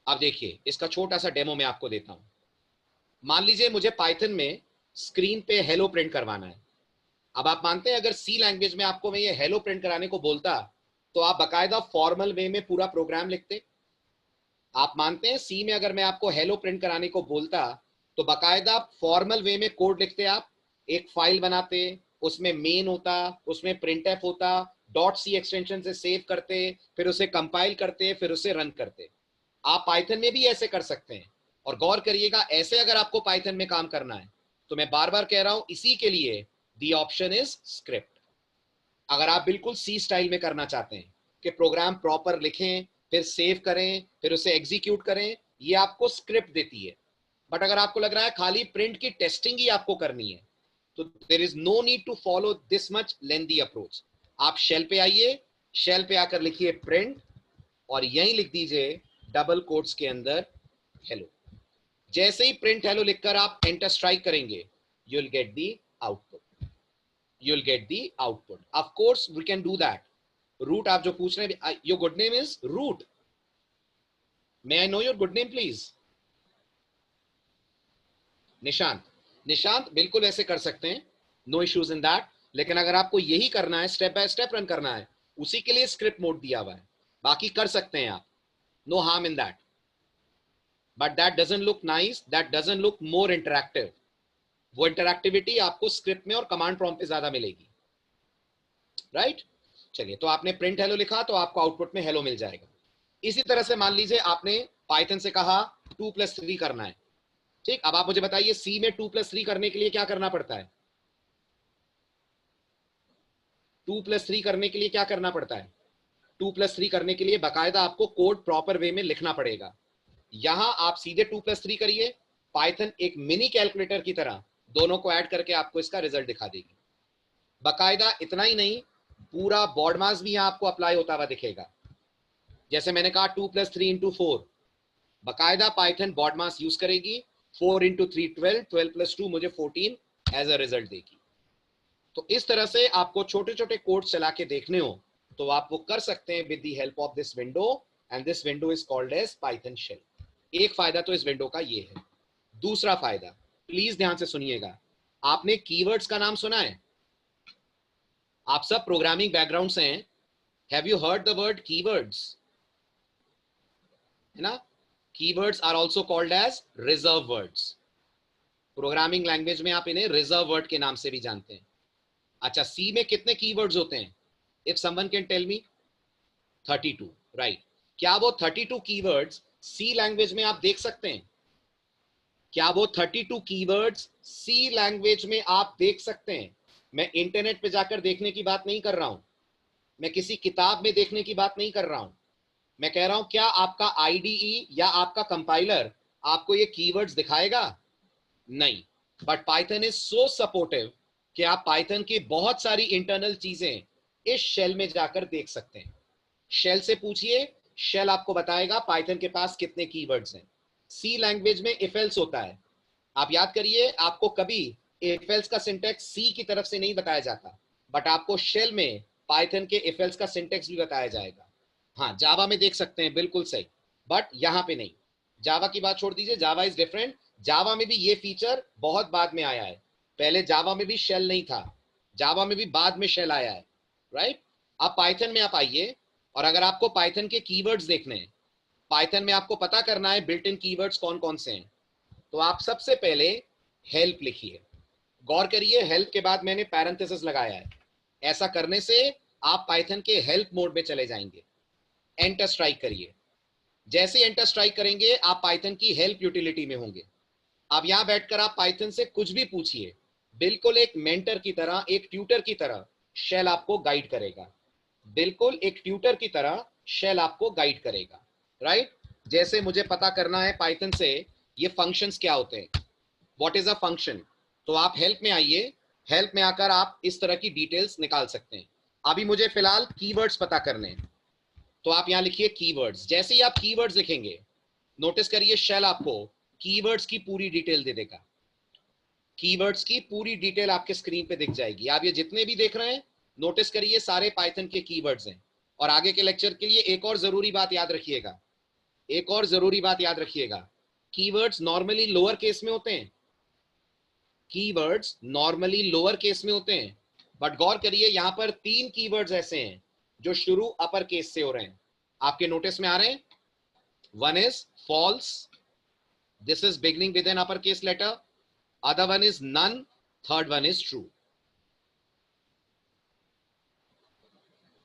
अब देखिए, इसका छोटा सा डेमो मैं आपको देता हूं। मान लीजिए मुझे पाइथन में स्क्रीन पे हेलो प्रिंट करवाना है। अब आप मानते हैं अगर सी लैंग्वेज में आपको मैं ये हेलो प्रिंट कराने को बोलता तो आप बकायदा फॉर्मल वे में पूरा प्रोग्राम लिखते। आप मानते हैं सी में अगर मैं आपको हेलो प्रिंट कराने को बोलता तो बकायदा फॉर्मल वे में कोड लिखते, आप एक फाइल बनाते, उसमें मेन होता, उसमें प्रिंटएफ होता, डॉट सी एक्सटेंशन से सेव करते, फिर उसे कंपाइल करते, फिर उसे रन करते। आप पाइथन में भी ऐसे कर सकते हैं। और गौर करिएगा, ऐसे अगर आपको पाइथन में काम करना है तो मैं बार बार कह रहा हूं, इसी के लिए द ऑप्शन इज स्क्रिप्ट। अगर आप बिल्कुल सी स्टाइल में करना चाहते हैं कि प्रोग्राम प्रॉपर लिखें, फिर सेव करें, फिर उसे एग्जीक्यूट करें, ये आपको स्क्रिप्ट देती है। बट अगर आपको लग रहा है खाली प्रिंट की टेस्टिंग ही आपको करनी है, तो there is no need to follow this much lengthy approach. आप शेल पे आइए, शेल पे आकर लिखिए प्रिंट, और यहीं लिख दीजिए डबल कोट्स के अंदर हेलो। जैसे ही प्रिंट हेलो लिखकर आप एंटर स्ट्राइक करेंगे, you will get the output, you will get the output. Of course we can do that. Root आप जो पूछ रहे हैं, your good name is Root. May I know your good name please? Nishant. Nishant बिल्कुल ऐसे कर सकते हैं, नो इश्यूज इन दैट। लेकिन अगर आपको यही करना है, स्टेप बाय स्टेप रन करना है, उसी के लिए स्क्रिप्ट मोड दिया हुआ है। बाकी कर सकते हैं आप, no harm in that, but that doesn't look nice, that doesn't look more interactive. वो इंटरैक्टिविटी आपको स्क्रिप्ट में और कमांड प्रॉम्प्ट पे ज्यादा मिलेगी। राइट? चलिए, तो आपने प्रिंट हेलो लिखा तो आपको आउटपुट में हेलो मिल जाएगा। इसी तरह से मान लीजिए आपने पाइथन से कहा 2+3 करना है। ठीक, अब आप मुझे बताइए सी में 2+3 करने के लिए क्या करना पड़ता है? 2+3 करने के लिए क्या करना पड़ता है? 2+3 करने के लिए बाकायदा आपको कोड प्रॉपर वे में लिखना पड़ेगा। यहां आप सीधे 2+3 करिए, पाइथन एक मिनी कैलकुलेटर की तरह दोनों को ऐड करके आपको इसका रिजल्ट दिखा देगी। बाकायदा इतना ही नहीं, पूरा बॉड मास भी यहां आपको अप्लाई होता हुआ दिखेगा। जैसे मैंने कहा 2+3 × 4, बाकायदा पाइथन बॉड मास यूज करेगी। 4 × 3 12, 12+2 मुझे 14 एज अ रिजल्ट देगी। तो इस तरह से आपको छोटे छोटे कोड चला के देखने हो तो आप वो कर सकते हैं with the help of this window, and this window is called as Python shell. एक फायदा तो इस विंडो का ये है। दूसरा फायदा, प्लीज ध्यान से सुनिएगा, आपने कीवर्ड्स का नाम सुना है? आप सब प्रोग्रामिंग बैकग्राउंड से हैं, have you heard the word keywords? है ना? Keywords are also called as reserve words. Programming language में आप इन्हें रिजर्व वर्ड के नाम से भी जानते हैं। अच्छा, सी में कितने कीवर्ड्स होते हैं? If someone can tell me. 32, right. क्या वो 32 कीवर्ड्स सी लैंग्वेज में आप देख सकते हैं? क्या वो 32 कीवर्ड्स सी लैंग्वेज में आप देख सकते हैं? मैं इंटरनेट पे जाकर देखने की बात नहीं कर रहा हूं, मैं किसी किताब में देखने की बात नहीं कर रहा हूं। मैं कह रहा हूं क्या आपका आईडीई या आपका कंपाइलर आपको ये कीवर्ड्स दिखाएगा? नहीं। But Python is so supportive कि आप पाइथन की बहुत सारी इंटरनल चीजें इस शेल में जाकर देख सकते हैं। शेल से पूछिए, शेल आपको बताएगा पाइथन के पास कितने कीवर्ड्स हैं। सी लैंग्वेज में इफ एल्स होता है। आप याद करिए, आपको कभी इफ एल्स का सिंटैक्स सी की तरफ से नहीं बताया जाता, बट आपको शेल में पाइथन के इफ एल्स का सिंटेक्स भी बताया जाएगा। हाँ, जावा में देख सकते हैं, बिल्कुल सही, बट यहां पे नहीं। जावा की बात छोड़ दीजिए, जावा इज डिफरेंट। जावा में भी ये फीचर बहुत बाद में आया है, पहले जावा में भी शेल नहीं था, जावा में भी बाद में शेल आया है, राइट। अब पाइथन में आप आइए, और अगर आपको पाइथन के कीवर्ड्स देखने हैं, पाइथन में आपको पता करना है बिल्ट इन कीवर्ड्स कौन कौन से हैं, तो आप सबसे पहले हेल्प लिखिए। गौर करिए, हेल्प के बाद मैंने पैरेंथेसिस लगाया है। ऐसा करने से आप पाइथन के हेल्प मोड में चले जाएंगे। एंटर स्ट्राइक करिए। जैसे एंटर स्ट्राइक करेंगे आप पाइथन की हेल्प यूटिलिटी में होंगे। अब यहां बैठकर आप पाइथन से कुछ भी पूछिए, बिल्कुल एक मेंटर की तरह, एक ट्यूटर की तरह शेल आपको गाइड करेगा। बिल्कुल एक ट्यूटर की तरह शेल आपको गाइड करेगा, राइट। जैसे मुझे पता करना है पाइथन से ये फंक्शंस क्या होते हैं, व्हाट इज अ फंक्शन, तो आप हेल्प में आइए। हेल्प में आकर आप इस तरह की डिटेल्स निकाल सकते हैं। अभी मुझे फिलहाल कीवर्ड्स पता करने हैं, तो आप यहां लिखिए कीवर्ड्स। जैसे ही आप कीवर्ड्स लिखेंगे, नोटिस करिए शेल आपको कीवर्ड्स की पूरी डिटेल दे देगा। कीवर्ड्स की पूरी डिटेल आपके स्क्रीन पे दिख जाएगी। आप ये जितने भी देख रहे हैं, नोटिस करिए सारे पाइथन के कीवर्ड्स हैं। और आगे के लेक्चर के लिए एक और जरूरी बात याद रखिएगा, एक और जरूरी बात याद रखिएगा, कीवर्ड्स नॉर्मली लोअर केस में होते हैं, कीवर्ड्स नॉर्मली लोअर केस में होते हैं, बट गौर करिए यहां पर 3 कीवर्ड्स ऐसे हैं जो शुरू अपर केस से हो रहे हैं। आपके नोटिस में आ रहे हैं, one is false, this is beginning with an upper case letter, other one is none, third one is true,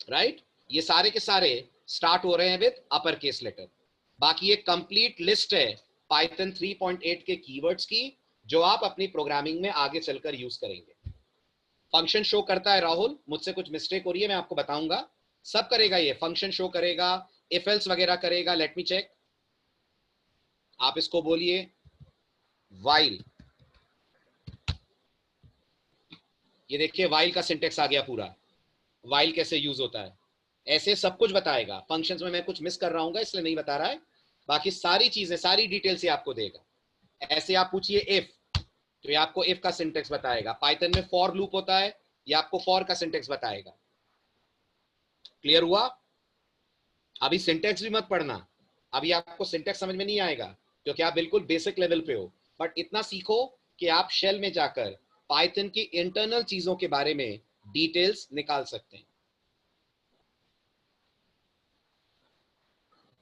right। ये सारे के सारे स्टार्ट हो रहे हैं विद अपर केस लेटर। बाकी एक कंप्लीट लिस्ट है पाइथन 3.8 के कीवर्ड्स की, जो आप अपनी प्रोग्रामिंग में आगे चलकर यूज करेंगे। फंक्शन शो करता है राहुल, मुझसे कुछ मिस्टेक हो रही है, मैं आपको बताऊंगा। सब करेगा, ये फंक्शन शो करेगा, इफ एल्स वगैरह करेगा। लेट मी चेक, आप इसको बोलिए वाइल। ये देखिए वाइल का सिंटेक्स आ गया पूरा, वाइल कैसे यूज होता है, ऐसे सब कुछ बताएगा। फंक्शंस में मैं कुछ मिस कर रहा हूँ इसलिए नहीं बता रहा है, बाकी सारी चीजें, सारी डिटेल से आपको देगा। ऐसे आप पूछिए इफ, तो ये आपको इफ का सिंटेक्स बताएगा। पाइथन में फॉर लूप होता है, ये आपको फॉर का सिंटेक्स बताएगा। क्लियर हुआ। अभी सिंटेक्स भी मत पढ़ना, अभी आपको सिंटेक्स समझ में नहीं आएगा क्योंकि आप बिल्कुल बेसिक लेवल पे हो, बट इतना सीखो कि आप शेल में जाकर पाइथन की इंटरनल चीजों के बारे में डिटेल्स निकाल सकते हैं।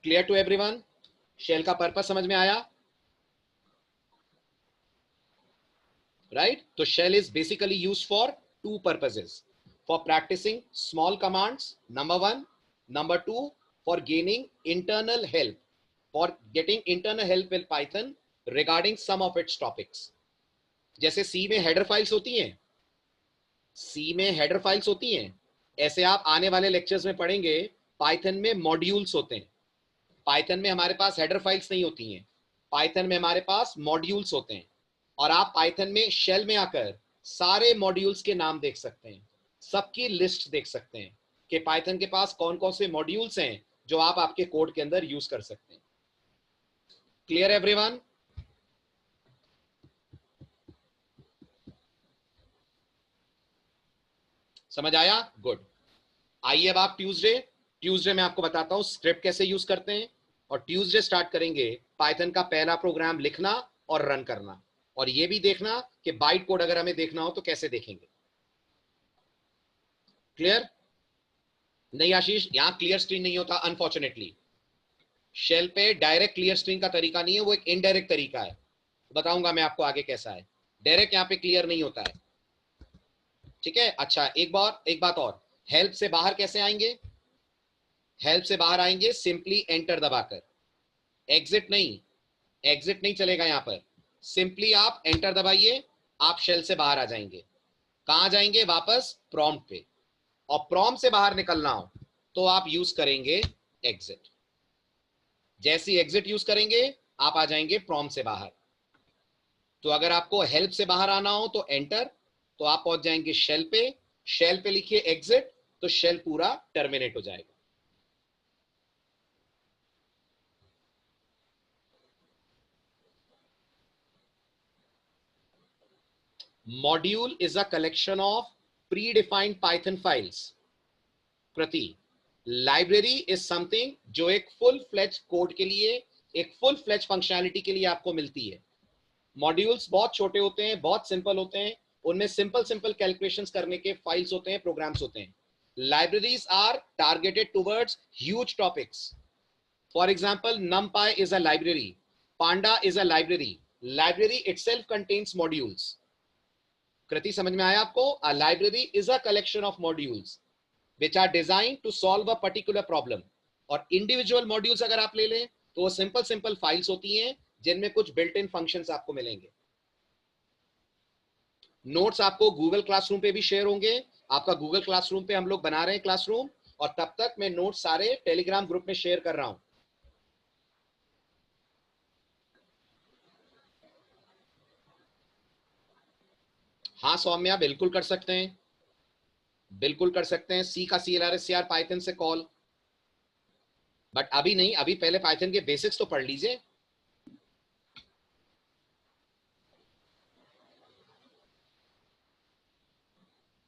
क्लियर टू एवरीवन, शेल का पर्पस समझ में आया, राइट। तो shell is basically used for 2 purposes, for practising small commands, number 1, number 2 for gaining internal help, for getting internal help with Python regarding some of its topics. जैसे C में header files होती हैं, सी में header files होती हैं, ऐसे आप आने वाले लेक्चर्स में पढ़ेंगे पाइथन में मॉड्यूल्स होते हैं। पाइथन में हमारे पास हेडर फाइल्स नहीं होती हैं, पाइथन में हमारे पास मॉड्यूल्स होते हैं। और आप पाइथन में शेल में आकर सारे मॉड्यूल्स के नाम देख सकते हैं, सबकी लिस्ट देख सकते हैं कि पाइथन के पास कौन कौन से मॉड्यूल्स हैं जो आप आपके कोड के अंदर यूज कर सकते हैं। Clear everyone. समझ आया, गुड। आइए अब आप ट्यूसडे में आपको बताता हूं स्क्रिप्ट कैसे यूज करते हैं, और ट्यूसडे स्टार्ट करेंगे पाइथन का पहला प्रोग्राम लिखना और रन करना, और ये भी देखना कि बाइट कोड अगर हमें देखना हो तो कैसे देखेंगे। क्लियर। नहीं आशीष, यहां क्लियर स्क्रीन नहीं होता अनफॉर्चुनेटली। शेल पे डायरेक्ट क्लियर स्क्रीन का तरीका नहीं है, वो एक इनडायरेक्ट तरीका है, बताऊंगा मैं आपको आगे कैसा है। डायरेक्ट यहां पे क्लियर नहीं होता है, ठीक है। अच्छा, एक बात और, हेल्प से बाहर कैसे आएंगे, हेल्प से बाहर आएंगे सिंपली एंटर दबाकर, एग्जिट नहीं चलेगा यहां पर, सिंपली आप एंटर दबाइए, आप शेल से बाहर आ जाएंगे। कहां जाएंगे, वापस प्रॉम्प्ट पे, और प्रॉम्प्ट से बाहर निकलना हो तो आप यूज करेंगे एग्जिट। जैसे ही एग्जिट यूज करेंगे आप आ जाएंगे प्रॉम्प्ट से बाहर। तो अगर आपको हेल्प से बाहर आना हो तो एंटर, तो आप पहुंच जाएंगे शेल पे लिखिए एग्जिट, तो शेल पूरा टर्मिनेट हो जाएगा। Module is a collection of predefined Python files Kriti, library is something जो एक फुल फ्लेज कोड के लिए, एक फुल फ्लेज फंक्शनैलिटी के लिए आपको मिलती है। मॉड्यूल्स बहुत छोटे होते हैं, बहुत सिंपल होते हैं, उनमें सिंपल सिंपल कैलकुलेशंस करने के फाइल्स होते हैं, प्रोग्राम्स होते हैं। Libraries are targeted towards huge topics. For example, numpy is a library, panda is a library, library itself contains modules। कृति समझ में आया आपको? A library is a collection of modules which are designed to solve a particular problem। और individual modules अगर आप ले लें तो वो सिंपल सिंपल फाइल्स होती हैं जिनमें कुछ बिल्ट इन फंक्शंस आपको मिलेंगे। नोट्स आपको गूगल क्लासरूम पे भी शेयर होंगे। आपका गूगल क्लासरूम पे हम लोग बना रहे हैं क्लासरूम, और तब तक मैं नोट्स सारे टेलीग्राम ग्रुप में शेयर कर रहा हूं। हाँ सौम्या, बिल्कुल कर सकते हैं, बिल्कुल कर सकते हैं। सी का CLRSCR पाइथन से कॉल, बट अभी नहीं, अभी पहले पाइथन के बेसिक्स तो पढ़ लीजिए।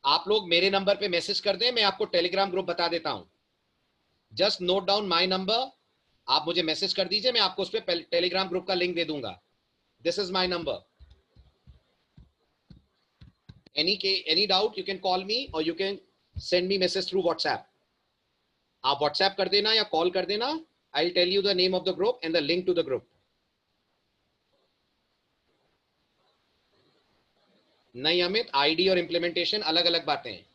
आप लोग मेरे नंबर पे मैसेज कर दें, मैं आपको टेलीग्राम ग्रुप बता देता हूं। Just note down my number, आप मुझे मैसेज कर दीजिए, मैं आपको उस पर टेलीग्राम ग्रुप का लिंक दे दूंगा। This is my number. Any doubt you can call me और you can send me message through WhatsApp. आप व्हाट्सएप कर देना या कॉल कर देना। I will tell you the name of the group and the link to the group. नहीं Amit, ID और implementation अलग अलग बातें हैं।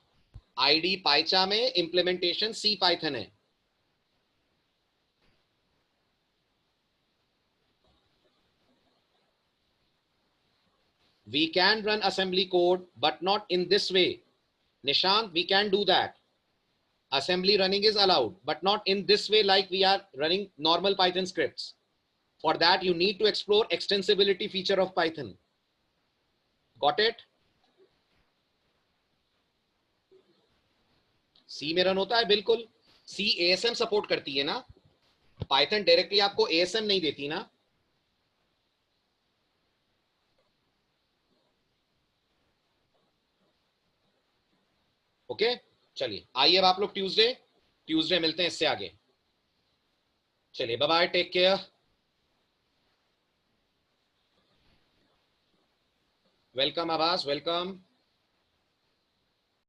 आईडी पाइचाम है, इंप्लीमेंटेशन सी पाइथन है। We can run assembly code, but not in this way. Nishant, we can do that. Assembly running is allowed, but not in this way like we are running normal Python scripts. For that, you need to explore extensibility feature of Python. Got it? C में run होता है बिल्कुल। C ASM support करती है ना, Python directly आपको ASM नहीं देती ना। ओके चलिए, आइए अब आप लोग ट्यूसडे मिलते हैं इससे आगे। चलिए bye bye, take care. Welcome आवाज, वेलकम।